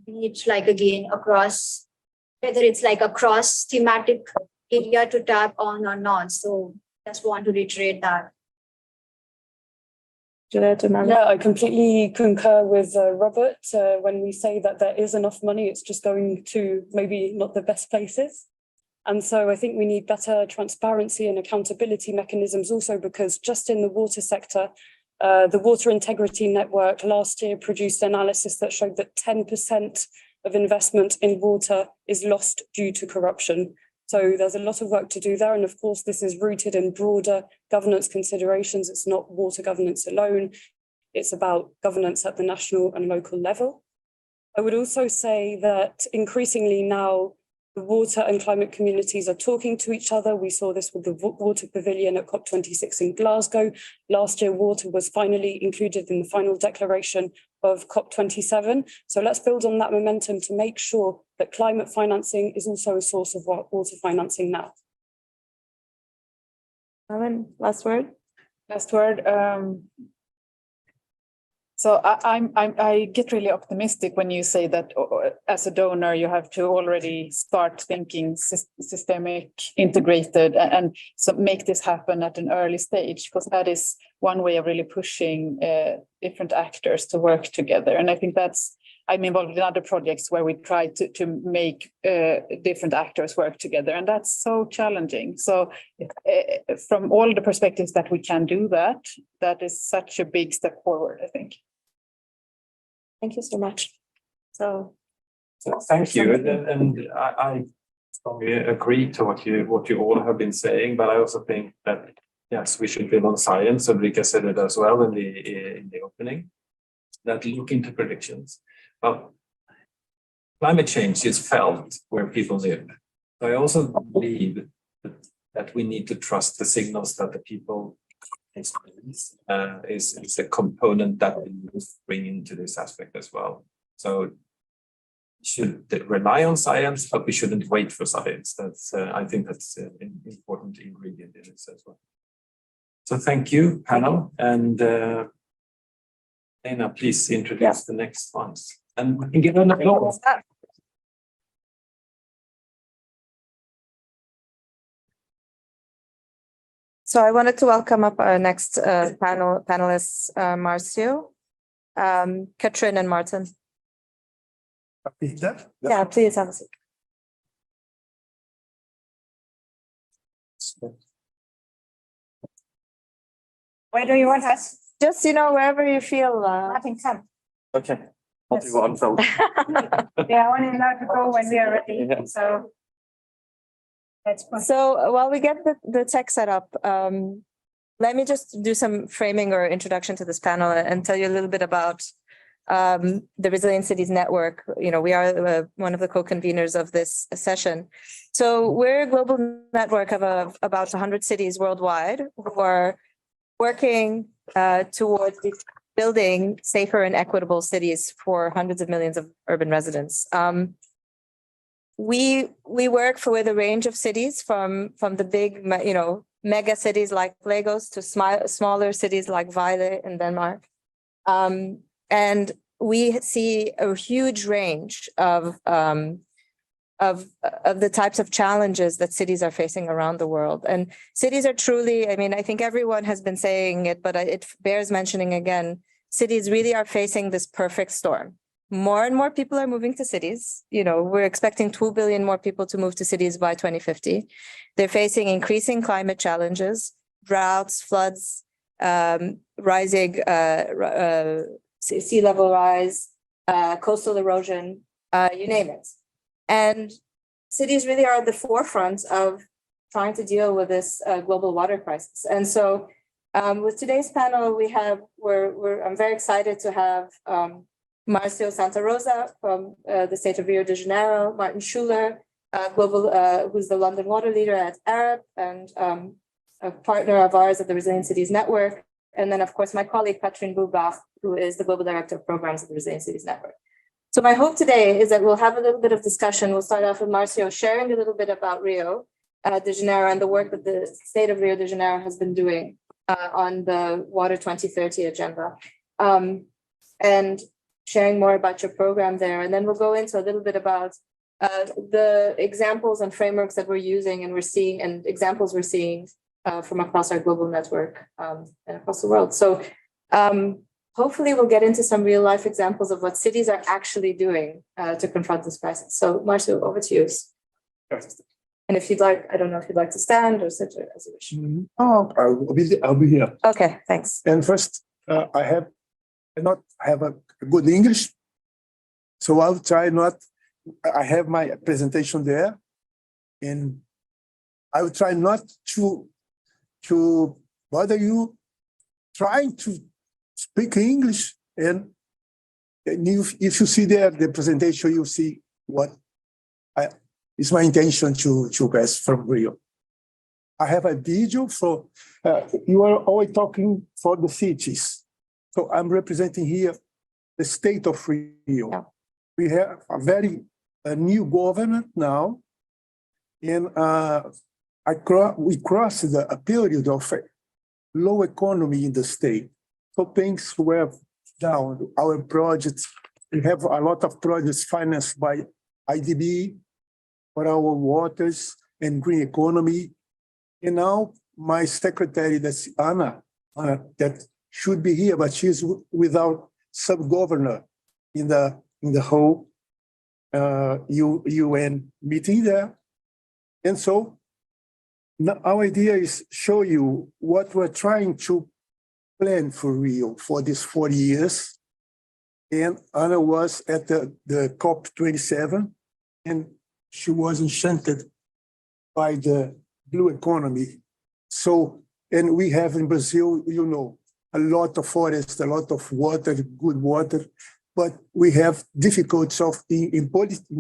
be it like again across, whether it's like across thematic area to tap on or not. So just want to reiterate that. Yeah, I completely concur with Robert when we say that there is enough money, it's just going to maybe not the best places. And so I think we need better transparency and accountability mechanisms also, because just in the water sector, the Water Integrity Network last year produced analysis that showed that 10% of investment in water is lost due to corruption. So there's a lot of work to do there. And of course, this is rooted in broader governance considerations. It's not water governance alone. It's about governance at the national and local level. I would also say that increasingly now, the water and climate communities are talking to each other. We saw this with the Water Pavilion at COP26 in Glasgow. Last year, water was finally included in the final declaration of COP27. So let's build on that momentum to make sure that climate financing is also a source of water financing now. Alan, last word. Last word. So I get really optimistic when you say that as a donor, you have to already start thinking systemic, integrated, and so make this happen at an early stage, because that is one way of really pushing different actors to work together. And I think I'm involved in other projects where we try to make different actors work together, and that's so challenging. So from all the perspectives that we can do that is such a big step forward, I think. Thank you so much. So Thank you, and I strongly agree to what you all have been saying, but I also think that yes, we should build on science. Ulrika said it as well in the opening. That look into predictions, but climate change is felt where people live. I also believe that we need to trust the signals that the people experience is a component that we must bring into this aspect as well. So should rely on science, but we shouldn't wait for science. That's I think that's an important ingredient in this as well. So thank you, panel, and Dana, please introduce the next ones, and we can give an applause. So I wanted to welcome up our next panelists, Marcio, Katrin, and Martin. Yeah, please have a seat. Where do you want us? Just, wherever you feel. Nothing come. Okay. I'll do one film. Yeah, only allowed to go when we are ready, so. That's fine. So while we get the tech set up, let me just do some framing or introduction to this panel and tell you a little bit about the Resilient Cities Network. We are one of the co-conveners of this session. So we're a global network of about 100 cities worldwide who are working towards building safer and equitable cities for hundreds of millions of urban residents. We work with a range of cities from the big, mega cities like Lagos to smaller cities like Vejle in Denmark. And we see a huge range of the types of challenges that cities are facing around the world. And cities are truly, I think everyone has been saying it, but it bears mentioning again, cities really are facing this perfect storm. More and more people are moving to cities. We're expecting 2 billion more people to move to cities by 2050. They're facing increasing climate challenges, droughts, floods, rising sea level rise, coastal erosion, you name it. And cities really are at the forefront of trying to deal with this global water crisis. And so with today's panel, I'm very excited to have Marcio Santa Rosa from the state of Rio de Janeiro, Martin Schuler, who's the London water leader at Arab and a partner of ours at the Resilient Cities Network. And then, of course, my colleague, Katrin Bubach, who is the Global Director of Programs at the Resilient Cities Network. So my hope today is that we'll have a little bit of discussion. We'll start off with Marcio sharing a little bit about Rio de Janeiro and the work that the state of Rio de Janeiro has been doing on the Water 2030 agenda. And sharing more about your program there. And then we'll go into a little bit about the examples and frameworks that we're using and we're seeing and examples we're seeing from across our global network and across the world. So hopefully we'll get into some real life examples of what cities are actually doing to confront this crisis. So Marcio, over to you. And if you'd like, I don't know if you'd like to stand or sit as you wish. Oh, I'll be here. Okay, thanks. And first, I not have a good English, so I'll try not. I have my presentation there, and I will try not to bother you trying to speak English. And if you see there the presentation, you'll see what is my intention to pass from Rio. I have a video for you are always talking for the cities. So I'm representing here the state of Rio. Yeah. We have a new government now, and we crossed a period of low economy in the state. So things were down. Our projects, we have a lot of projects financed by IDB for our waters and green economy. And now my secretary, that's Anna, that should be here, but she's without sub-governor in the whole UN meeting there. And so our idea is show you what we're trying to plan for Rio for these 40 years. And Anna was at the COP27, and she was enchanted by the blue economy. So, and we have in Brazil, you know, a lot of forest, a lot of water, good water, but we have difficulties of in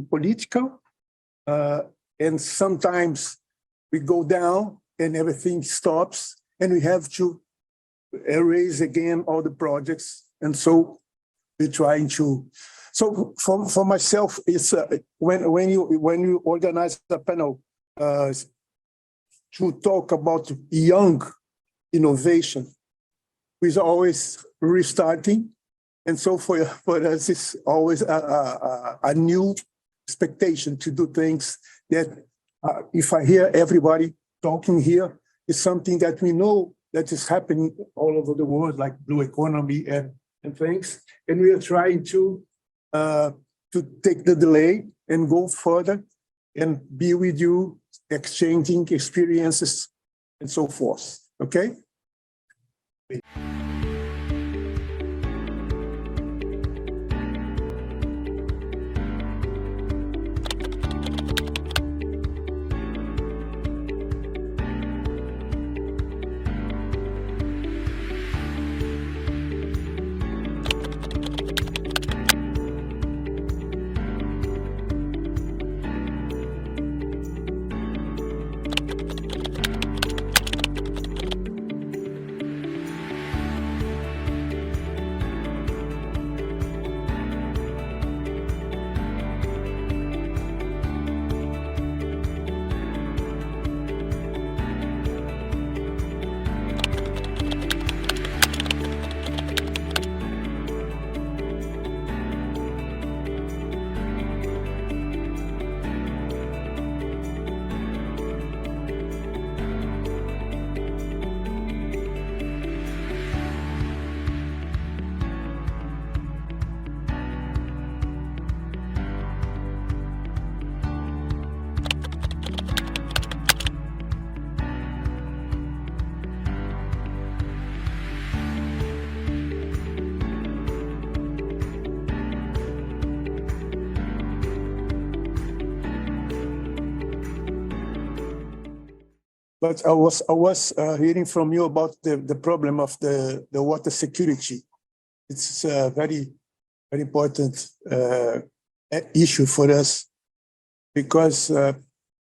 political, and sometimes we go down and everything stops, and we have to erase again all the projects. And so we're trying to. So for myself, it's when you organize a panel to talk about young innovation, is always restarting, and so for us, it's always a new expectation to do things that if I hear everybody talking here, it's something that we know that is happening all over the world, like blue economy and things, and we are trying to take the delay and go further and be with you, exchanging experiences and so forth. Okay. But I was hearing from you about the problem of the water security. It's a very important issue for us, because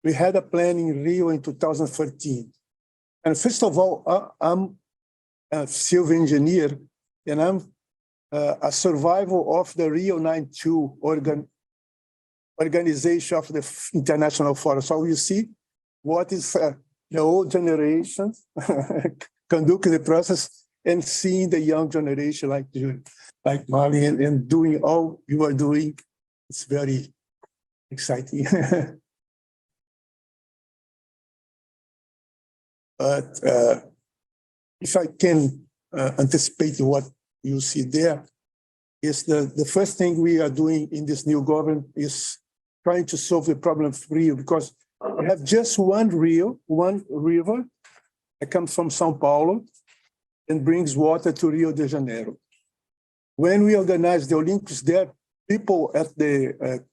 we had a plan in Rio in 2013. And first of all, I'm a civil engineer, and I'm a survivor of the Rio 92 organization of the International Forest. So you see what is the old generation conducting the process, and seeing the young generation like you, like Marley, and doing all you are doing. It's very exciting. But if I can anticipate what you see there, is the first thing we are doing in this new government is trying to solve the problem of Rio, because we have just one river that comes from São Paulo and brings water to Rio de Janeiro. When we organized the Olympics there, people at the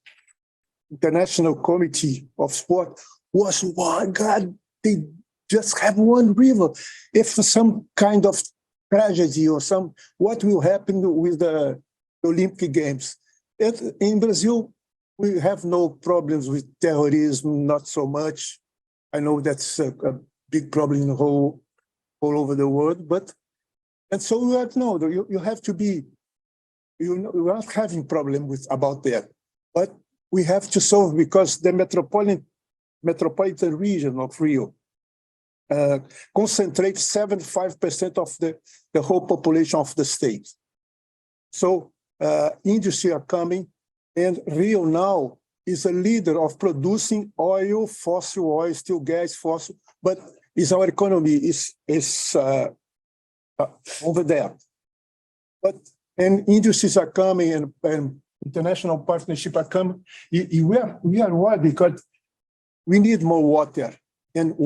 International Committee of Sport was, oh God, they just have one river. If some kind of tragedy or what will happen with the Olympic Games? In Brazil, we have no problems with terrorism, not so much. I know that's a big problem in all over the world, and so you have to be, you're not having problem about that, but we have to solve, because the metropolitan region of Rio concentrates 75% of the whole population of the state. So industry are coming, and Rio now is a leader of producing oil, fossil oil, still gas, fossil, but our economy is over there. And industries are coming, and international partnership are coming. We are worried because we need more water. And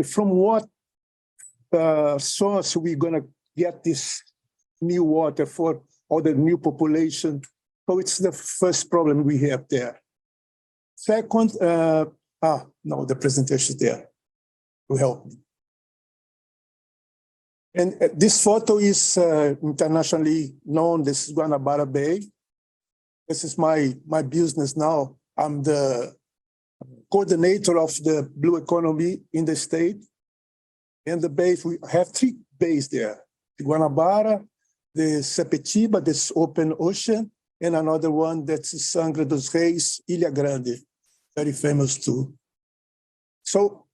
from what source are we going to get this new water for all the new population. So it's the first problem we have there. Second, no, the presentation is there to help me. And this photo is internationally known. This is Guanabara Bay. This is my business now. I'm the coordinator of the blue economy in the state. And the base, we have 3 bays there. The Guanabara, the Sepetiba, this open ocean, and another one that's Angra dos Reis, Ilha Grande, very famous too. So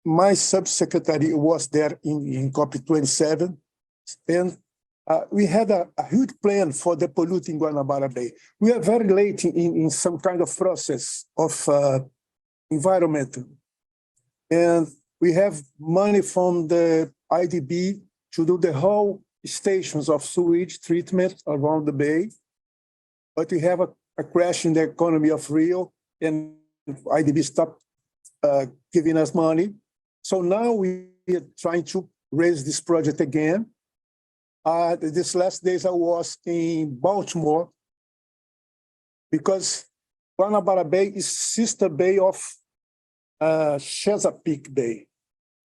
my subsecretary was there in COP27, and we had a huge plan for the polluting Guanabara Bay. We are very late in some kind of process of environmental. And we have money from the IDB to do the whole stations of sewage treatment around the bay. But we have a crash in the economy of Rio, and IDB stopped giving us money. So now we are trying to raise this project again. This last days I was in Baltimore because Guanabara Bay is sister bay of Chesapeake Bay.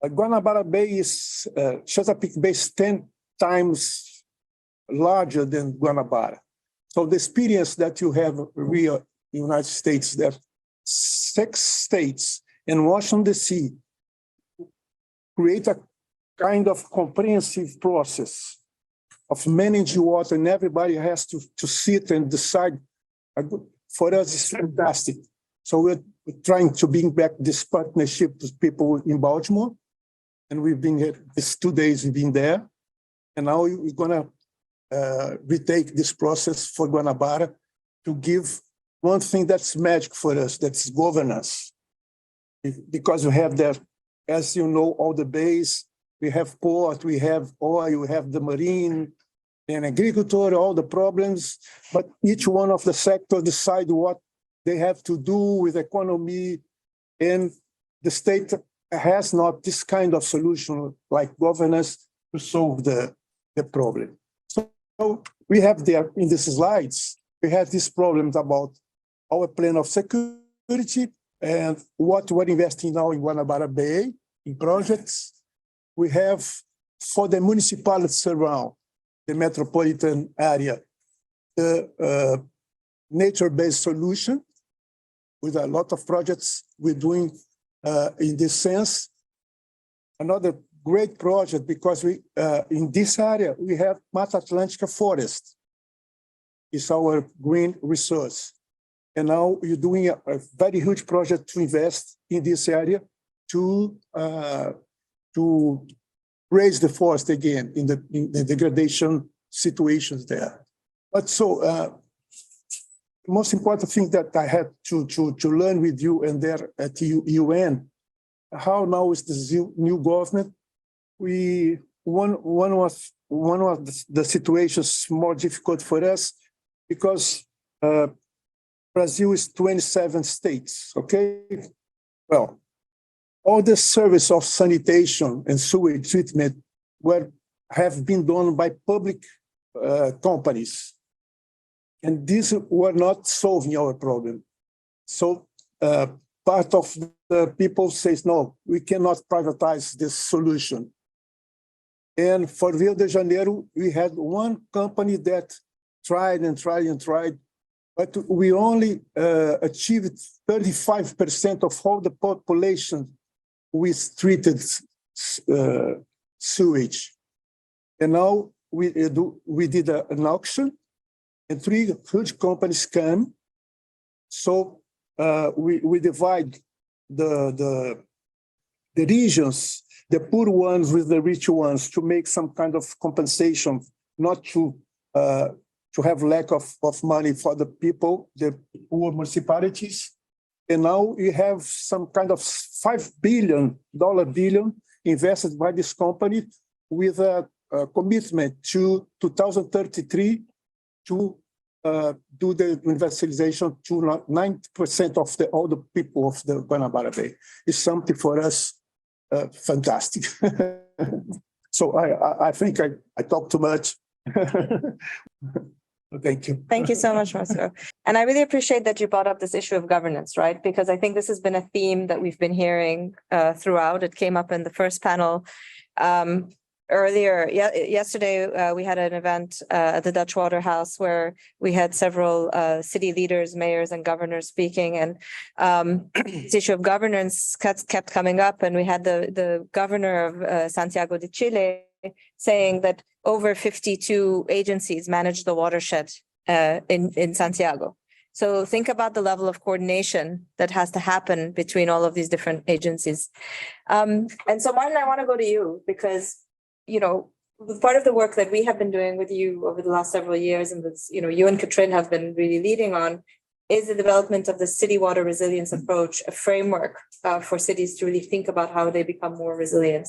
Guanabara Bay is Chesapeake Bay is 10 times larger than Guanabara. So the experience that you have Rio, United States, that 6 states and Washington DC create a kind of comprehensive process of managing water, and everybody has to sit and decide. For us, it's fantastic. So we're trying to bring back this partnership with people in Baltimore, and we've been here these 2 days. We've been there, and now we're gonna retake this process for Guanabara to give one thing that's magic for us. That's governance, because we have there, as you know, all the bays. We have port, we have oil, we have the marine and agriculture, all the problems, but each one of the sectors decide what they have to do with economy, and the state has not this kind of solution like governance to solve the problem. So we have there in these slides, we have these problems about our plan of security and what we're investing now in Guanabara Bay, in projects. We have for the municipalities around the metropolitan area, the nature-based solution with a lot of projects we're doing in this sense. Another great project, because we in this area, we have Mata Atlântica forest. It's our green resource. And now you're doing a very huge project to invest in this area to raise the forest again in the degradation situations there. But so most important thing that I had to learn with you and there at UN, how now is this new government? One of the situations more difficult for us because Brazil is 27 states, okay? Well, all the service of sanitation and sewage treatment have been done by public companies. And these were not solving our problem. So part of the people says, no, we cannot privatize this solution. And for Rio de Janeiro, we had one company that tried and tried and tried, but we only achieved 35% of all the population with treated sewage. And now we did an auction, and 3 huge companies came. So we divide the regions, the poor ones with the rich ones, to make some kind of compensation, not to have lack of money for the people, the poor municipalities. And now we have some kind of $5 billion invested by this company with a commitment to 2033 to do the universalization to 90% of all the people of the Guanabara Bay. It's something for us fantastic. So I think I talk too much. Thank you. Thank you so much, Marcelo. And I really appreciate that you brought up this issue of governance, right? Because I think this has been a theme that we've been hearing throughout. It came up in the first panel earlier. Yesterday, we had an event at the Dutch Water House where we had several city leaders, mayors, and governors speaking. And this issue of governance kept coming up. And we had the governor of Santiago de Chile saying that over 52 agencies manage the watershed in Santiago. So think about the level of coordination that has to happen between all of these different agencies. And so Martin, I want to go to you because, you know, part of the work that we have been doing with you over the last several years, and that's, you know, you and Katrin have been really leading on, is the development of the city water resilience approach, a framework for cities to really think about how they become more resilient.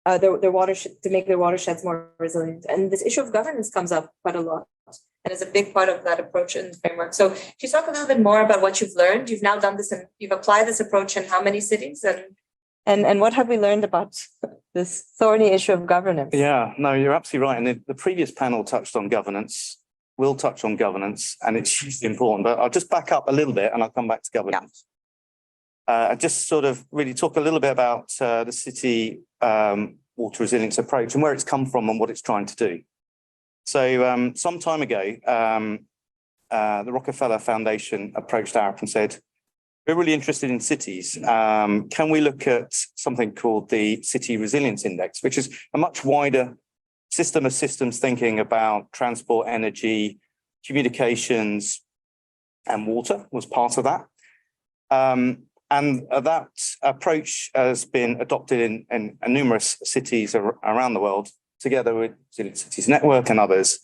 Their watershed, to make their watersheds more resilient. And this issue of governance comes up quite a lot and is a big part of that approach and framework. So can you talk a little bit more about what you've learned? You've now done this and you've applied this approach in how many cities, and what have we learned about this thorny issue of governance? Yeah, no, you're absolutely right. And the previous panel touched on governance. We'll touch on governance, and it's hugely important. But I'll just back up a little bit and I'll come back to governance. I just sort of really talk a little bit about the city water resilience approach and where it's come from and what it's trying to do. So some time ago, the Rockefeller Foundation approached Arup and said, we're really interested in cities. Can we look at something called the City Resilience Index, which is a much wider system of systems thinking about transport, energy, communications, and water was part of that. And that approach has been adopted in numerous cities around the world, together with Cities Network and others.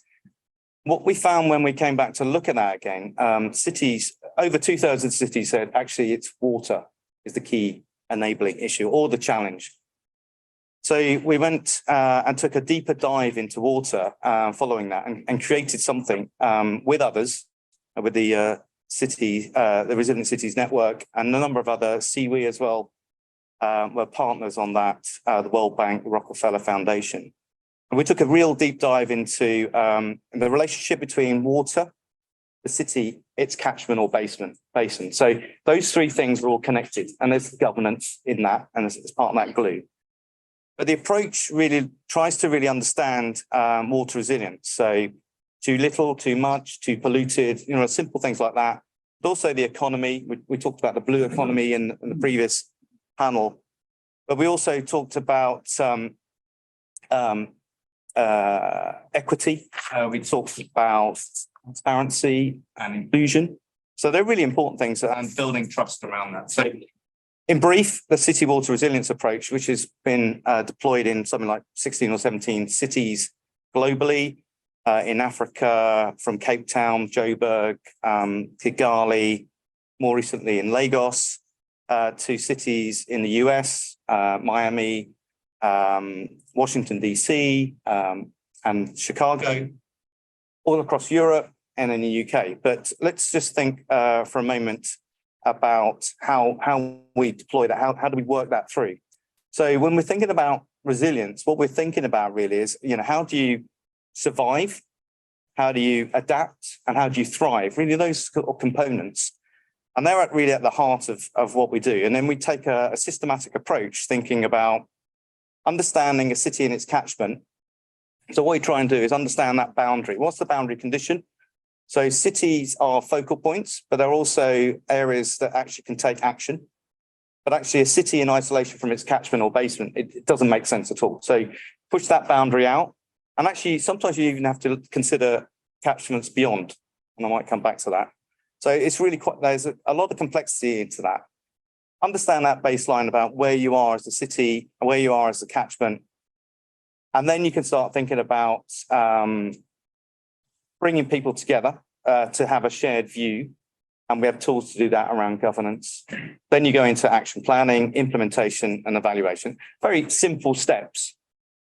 What we found when we came back to look at that again, cities, over 2/3 of cities said, actually, it's water is the key enabling issue or the challenge. So we went and took a deeper dive into water following that and created something with others, with the the Resilient Cities Network and a number of other SIWI as well were partners on that, the World Bank, the Rockefeller Foundation. And we took a real deep dive into the relationship between water, the city, its catchment or basin. So those three things are all connected and there's governance in that and it's part of that glue. But the approach really tries to really understand water resilience. So too little, too much, too polluted, you know, simple things like that. But also the economy. We talked about the blue economy in the previous panel, but we also talked about equity. We talked about transparency and inclusion. So they're really important things and building trust around that. So in brief, the city water resilience approach, which has been deployed in something like 16 or 17 cities globally, in Africa, from Cape Town, Joburg, Kigali, more recently in Lagos, to cities in the US, Miami, Washington, DC, and Chicago, all across Europe and in the UK. But let's just think for a moment about how we deploy that, how do we work that through? So when we're thinking about resilience, what we're thinking about really is, you know, how do you survive? How do you adapt? And how do you thrive? Really those components. And they're really at the heart of what we do. And then we take a systematic approach thinking about understanding a city and its catchment. So what we try and do is understand that boundary. What's the boundary condition? So cities are focal points, but they're also areas that actually can take action. But actually a city in isolation from its catchment or basement, it doesn't make sense at all. So push that boundary out. And actually, sometimes you even have to consider catchments beyond. And I might come back to that. So it's really quite, there's a lot of complexity into that. Understand that baseline about where you are as a city, where you are as a catchment. And then you can start thinking about bringing people together to have a shared view. And we have tools to do that around governance. Then you go into action planning, implementation, and evaluation. Very simple steps.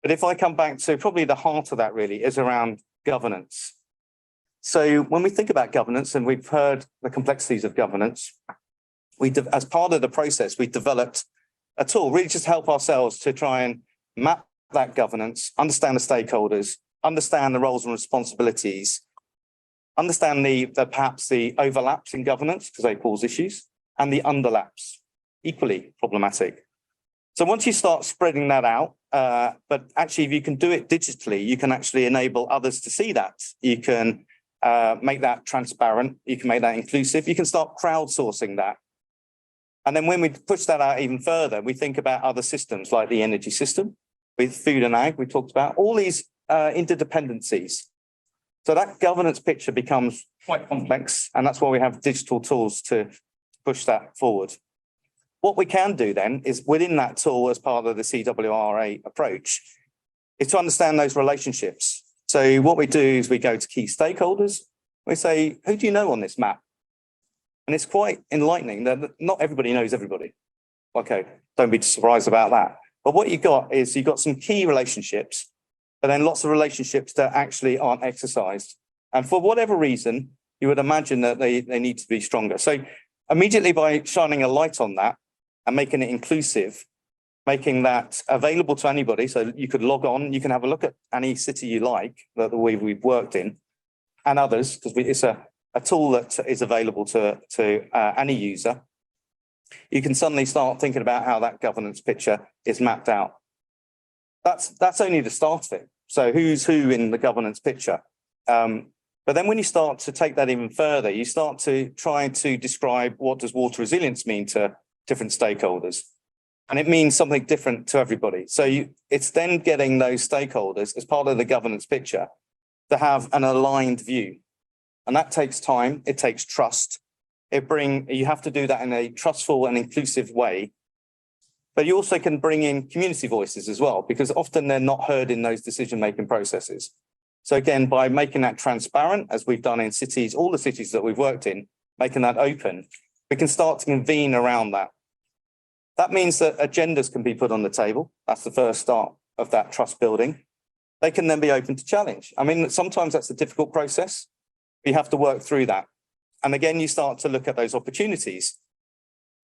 But if I come back to probably the heart of that really is around governance. So when we think about governance, and we've heard the complexities of governance, as part of the process, we developed a tool really just to help ourselves to try and map that governance, understand the stakeholders, understand the roles and responsibilities, understand perhaps the overlaps in governance because they cause issues, and the underlaps, equally problematic. So once you start spreading that out, but actually if you can do it digitally, you can actually enable others to see that. You can make that transparent, you can make that inclusive, you can start crowdsourcing that. And then when we push that out even further, we think about other systems like the energy system, with food and ag, we talked about, all these interdependencies. So that governance picture becomes quite complex, and that's why we have digital tools to push that forward. What we can do then is within that tool as part of the CWRA approach is to understand those relationships. So what we do is we go to key stakeholders, we say, who do you know on this map? And it's quite enlightening that not everybody knows everybody. Okay, don't be surprised about that. But what you've got is you've got some key relationships, but then lots of relationships that actually aren't exercised. And for whatever reason, you would imagine that they need to be stronger. So immediately by shining a light on that and making it inclusive, making that available to anybody, so you could log on, you can have a look at any city you like that we've worked in, and others, because it's a tool that is available to any user. You can suddenly start thinking about how that governance picture is mapped out. That's only the start of it. So who's who in the governance picture? But then when you start to take that even further, you start to try to describe what does water resilience mean to different stakeholders. And it means something different to everybody. So it's then getting those stakeholders as part of the governance picture to have an aligned view. And that takes time, it takes trust. You have to do that in a trustful and inclusive way. But you also can bring in community voices as well, because often they're not heard in those decision-making processes. So again, by making that transparent, as we've done in cities, all the cities that we've worked in, making that open, we can start to convene around that. That means that agendas can be put on the table. That's the first start of that trust building. They can then be open to challenge. I mean, sometimes that's a difficult process. You have to work through that. And again, you start to look at those opportunities.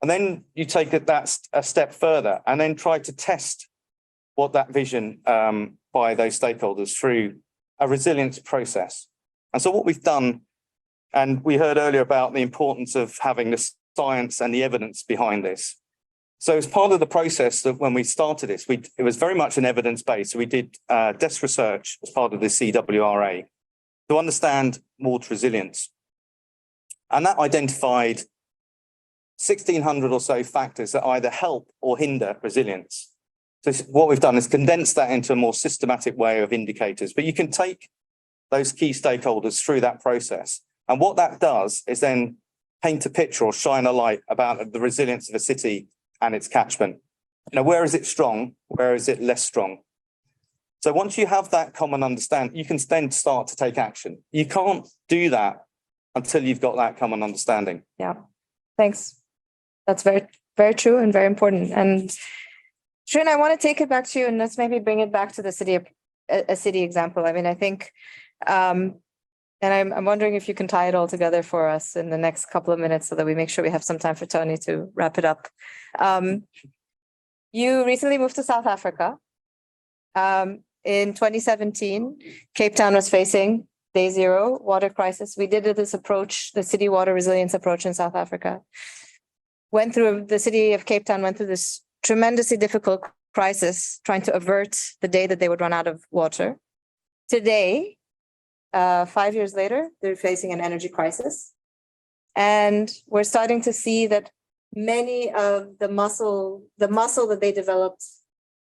And then you take that a step further and then try to test what that vision by those stakeholders through a resilience process. And so what we've done, and we heard earlier about the importance of having the science and the evidence behind this. So as part of the process that when we started this, it was very much an evidence-based. So we did desk research as part of the CWRA to understand water resilience. And that identified 1,600 or so factors that either help or hinder resilience. So what we've done is condensed that into a more systematic way of indicators, but you can take those key stakeholders through that process. And what that does is then paint a picture or shine a light about the resilience of a city and its catchment. Now, where is it strong? Where is it less strong? So once you have that common understanding, you can then start to take action. You can't do that until you've got that common understanding. Yeah, thanks. That's very, very true and very important. And Shrun, I want to take it back to you and let's maybe bring it back to the city, a city example. I mean, I think, and I'm wondering if you can tie it all together for us in the next couple of minutes so that we make sure we have some time for Tony to wrap it up. You recently moved to South Africa. In 2017, Cape Town was facing day zero water crisis. We did this approach, the city water resilience approach in South Africa. The city of Cape Town went through this tremendously difficult crisis, trying to avert the day that they would run out of water. Today, 5 years later, they're facing an energy crisis. And we're starting to see that many of the muscle that they developed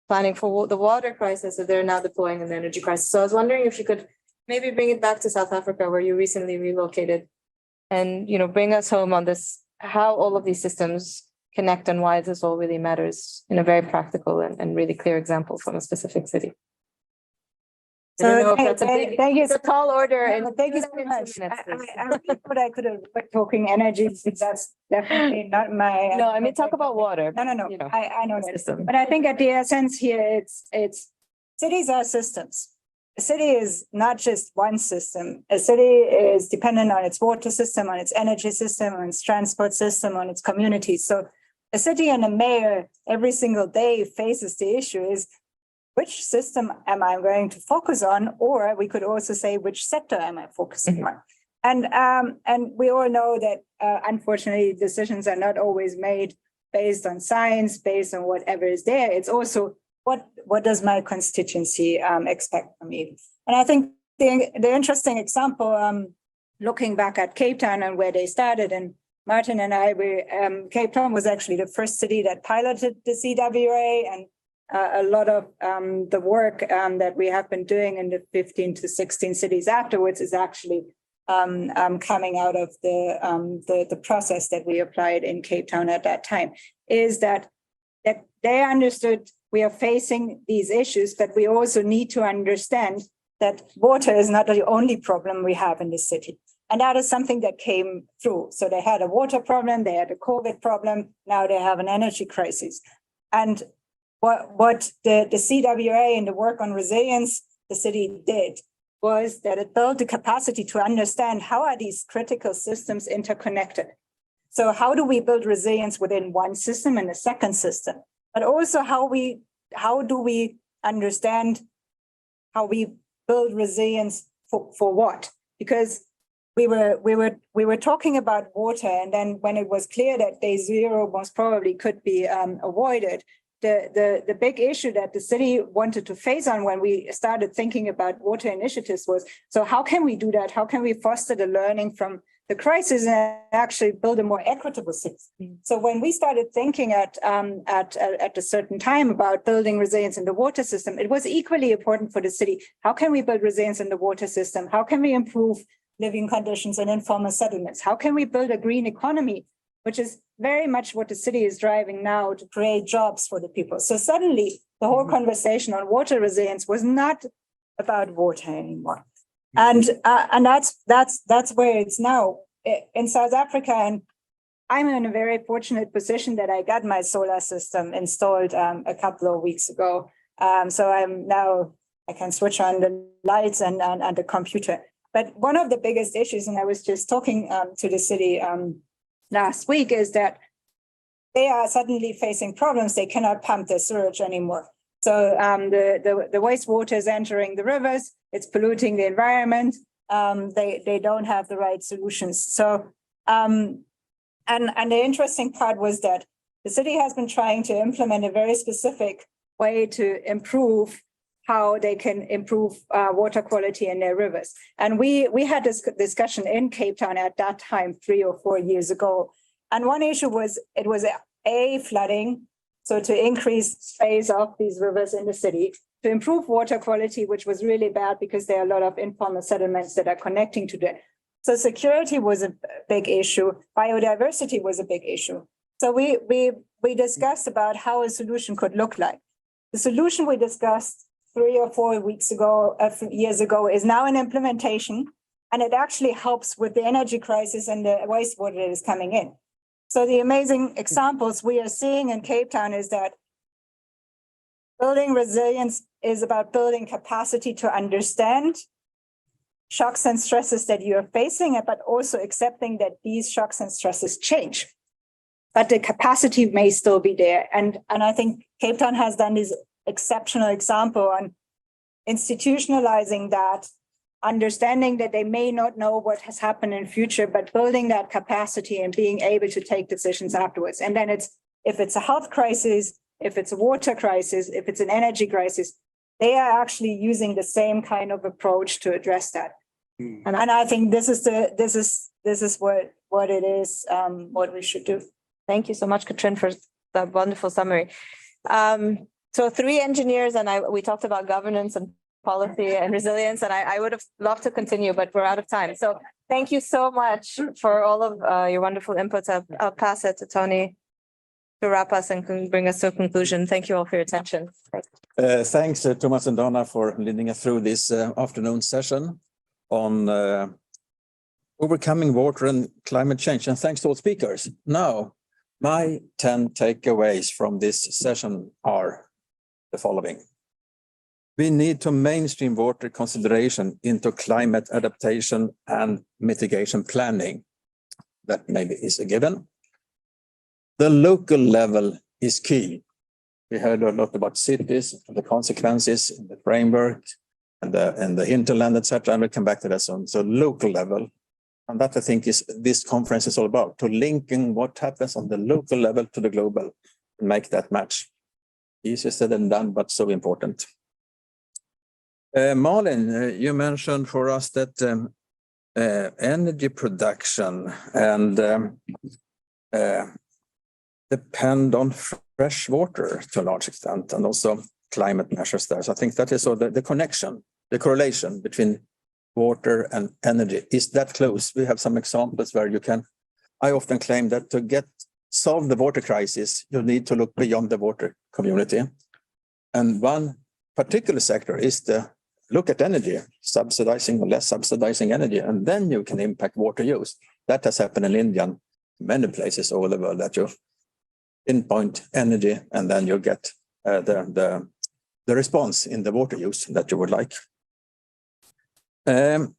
planning for the water crisis that they're now deploying in the energy crisis. So I was wondering if you could maybe bring it back to South Africa, where you recently relocated, and bring us home on this, how all of these systems connect and why this all really matters in a very practical and really clear example from a specific city. I don't know if that's thank you. It's a tall order. No, thank you so much. I really thought I could have quit talking energy. That's definitely not my. No, I mean, talk about water. No. I know that. But I think at the essence here, it's cities are systems. A city is not just one system. A city is dependent on its water system, on its energy system, on its transport system, on its communities. So a city and a mayor every single day faces the issue is, which system am I going to focus on? Or we could also say, which sector am I focusing on? And we all know that unfortunately decisions are not always made based on science, based on whatever is there. It's also what does my constituency expect from me? And I think the interesting example, looking back at Cape Town and where they started, and Martin and I, Cape Town was actually the first city that piloted the CWA, and a lot of the work that we have been doing in the 15 to 16 cities afterwards is actually coming out of the process that we applied in Cape Town at that time, is that they understood we are facing these issues, but we also need to understand that water is not the only problem we have in the city. And that is something that came through. So they had a water problem, they had a COVID problem, now they have an energy crisis. And what the CWA and the work on resilience the city did was that it built the capacity to understand how are these critical systems interconnected. So how do we build resilience within one system and a second system? But also how do we understand how we build resilience for what? Because we were talking about water, and then when it was clear that day zero most probably could be avoided, the big issue that the city wanted to face on when we started thinking about water initiatives was, so how can we do that? How can we foster the learning from the crisis and actually build a more equitable system? So when we started thinking at a certain time about building resilience in the water system, it was equally important for the city. How can we build resilience in the water system? How can we improve living conditions in informal settlements? How can we build a green economy, which is very much what the city is driving now to create jobs for the people? So suddenly the whole conversation on water resilience was not about water anymore. And that's where it's now in South Africa. And I'm in a very fortunate position that I got my solar system installed a couple of weeks ago. So I can switch on the lights and the computer. But one of the biggest issues, and I was just talking to the city last week, is that they are suddenly facing problems. They cannot pump their sewage anymore. So the wastewater is entering the rivers. It's polluting the environment. They don't have the right solutions. So and the interesting part was that the city has been trying to implement a very specific way to improve how they can improve water quality in their rivers. And we had this discussion in Cape Town at that time, 3 or 4 years ago. And one issue was, it was flooding, so to increase space of these rivers in the city, to improve water quality, which was really bad because there are a lot of informal settlements that are connecting to them. So security was a big issue. Biodiversity was a big issue. So we discussed about how a solution could look like. The solution we discussed 3 or 4 years ago is now in implementation, and it actually helps with the energy crisis and the wastewater that is coming in. So the amazing examples we are seeing in Cape Town is that building resilience is about building capacity to understand shocks and stresses that you are facing, but also accepting that these shocks and stresses change. But the capacity may still be there. And I think Cape Town has done this exceptional example on institutionalizing that, understanding that they may not know what has happened in future, but building that capacity and being able to take decisions afterwards. And then if it's a health crisis, if it's a water crisis, if it's an energy crisis, they are actually using the same kind of approach to address that. And I think this is what it is, what we should do. Thank you so much, Katrin, for the wonderful summary. So 3 engineers, and we talked about governance and policy and resilience, and I would have loved to continue, but we're out of time. So thank you so much for all of your wonderful inputs. I'll pass it to Tony to wrap us and bring us to a conclusion. Thank you all for your attention. Thanks, Thomas and Donna, for leading us through this afternoon session on overcoming water and climate change. And thanks to all speakers. Now, my 10 takeaways from this session are the following. We need to mainstream water consideration into climate adaptation and mitigation planning. That maybe is a given. The local level is key. We heard a lot about cities, the consequences, the framework, and the hinterland, etc. And we'll come back to that soon. So local level And that I think is this conference is all about, to linking what happens on the local level to the global and make that match. Easier said than done, but so important. Malin, you mentioned for us that energy production and depend on fresh water to a large extent, and also climate measures there. So I think that is all the connection, the correlation between water and energy is that close. We have some examples where you can, I often claim that to solve the water crisis, you need to look beyond the water community. And one particular sector is to look at energy, subsidizing or less subsidizing energy, and then you can impact water use. That has happened in India and many places all over the world, that you pinpoint energy and then you get the response in the water use that you would like. And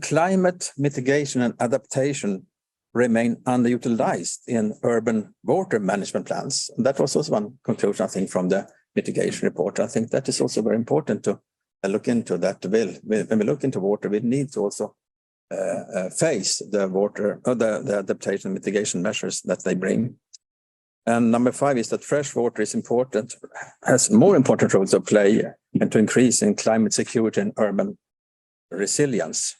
climate mitigation and adaptation remain underutilized in urban water management plans. And that was also one conclusion, I think, from the mitigation report. I think that is also very important to look into that. When we look into water, we need to also face the water or the adaptation and mitigation measures that they bring. And number 5 is that fresh water is important, has more important roles to play and to increase in climate security and urban resilience.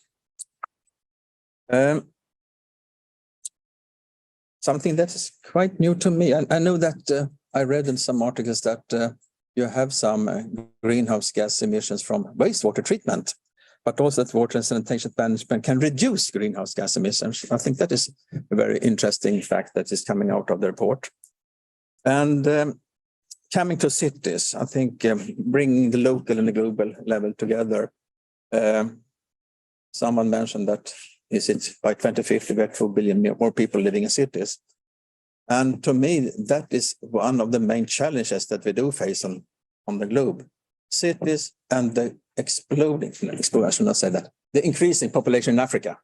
Something that is quite new to me. I know that I read in some articles that you have some greenhouse gas emissions from wastewater treatment, but also that water and sanitation management can reduce greenhouse gas emissions. I think that is a very interesting fact that is coming out of the report. And coming to cities, I think bringing the local and the global level together. Someone mentioned that is it by 2050 we have 2 billion more people living in cities. And to me, that is one of the main challenges that we do face on the globe. Cities and the the increasing population in Africa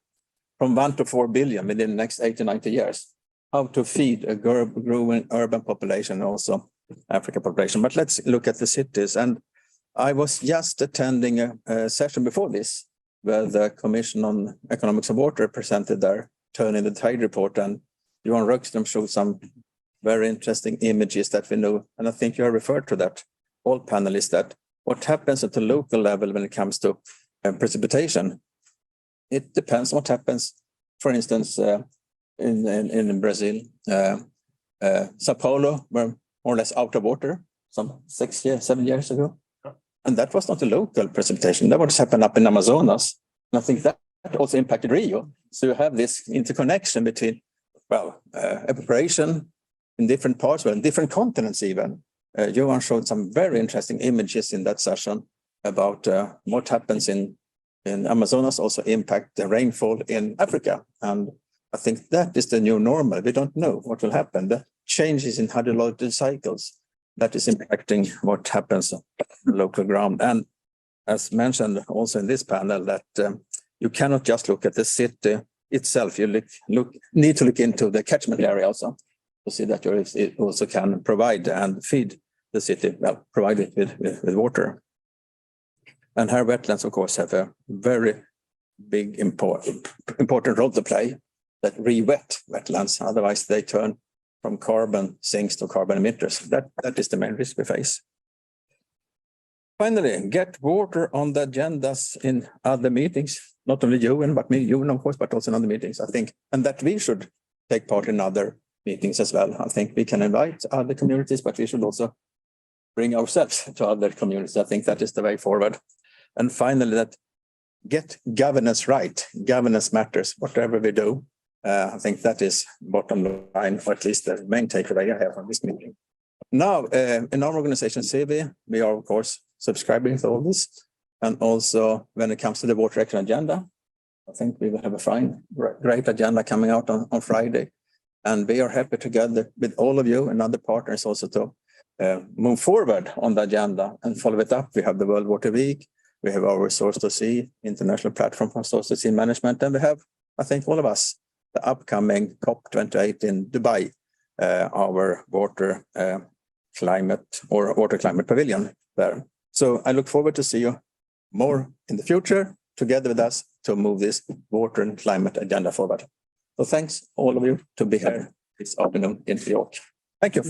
from 1 to 4 billion within the next 80, 90 years. How to feed a growing urban population, also African population. But let's look at the cities. And I was just attending a session before this where the Commission on Economics of Water presented their Turn in the Tide report, and Johan Röckström showed some very interesting images that we know. And I think you have referred to that, all panelists, that what happens at the local level when it comes to precipitation, it depends on what happens, for instance, in Brazil. Sao Paulo were more or less out of water some 7 years ago. And that was not a local precipitation. That was happened up in Amazonas. And I think that also impacted Rio. So you have this interconnection between, evaporation in different parts, in different continents even. Johan showed some very interesting images in that session about what happens in Amazonas also impact the rainfall in Africa. And I think that is the new normal. We don't know what will happen. The changes in hydrological cycles, that is impacting what happens on the local ground. And as mentioned also in this panel, that you cannot just look at the city itself. You need to look into the catchment area also to see that it also can provide and feed the city, provide it with water. And here wetlands, of course, have a very big important role to play, that re-wet wetlands. Otherwise, they turn from carbon sinks to carbon emitters. That is the main risk we face. Finally, get water on the agendas in other meetings, not only UN, but me, UN, of course, but also in other meetings, I think, and that we should take part in other meetings as well. I think we can invite other communities, but we should also bring ourselves to other communities. I think that is the way forward. And finally, that get governance right. Governance matters, whatever we do. I think that is bottom line, or at least the main takeaway I have from this meeting. Now, in our organization, SIWI, we are, of course, subscribing to all this. And also, when it comes to the water action agenda, I think we will have a great agenda coming out on Friday. And we are happy together with all of you and other partners also to move forward on the agenda and follow it up. We have the World Water Week. We have our Source to Sea, International Platform for Source to Sea Management. And we have, I think, all of us, the upcoming COP28 in Dubai, our water climate pavilion there. So I look forward to see you more in the future together with us to move this water and climate agenda forward. So thanks all of you to be here this afternoon in New York. Thank you.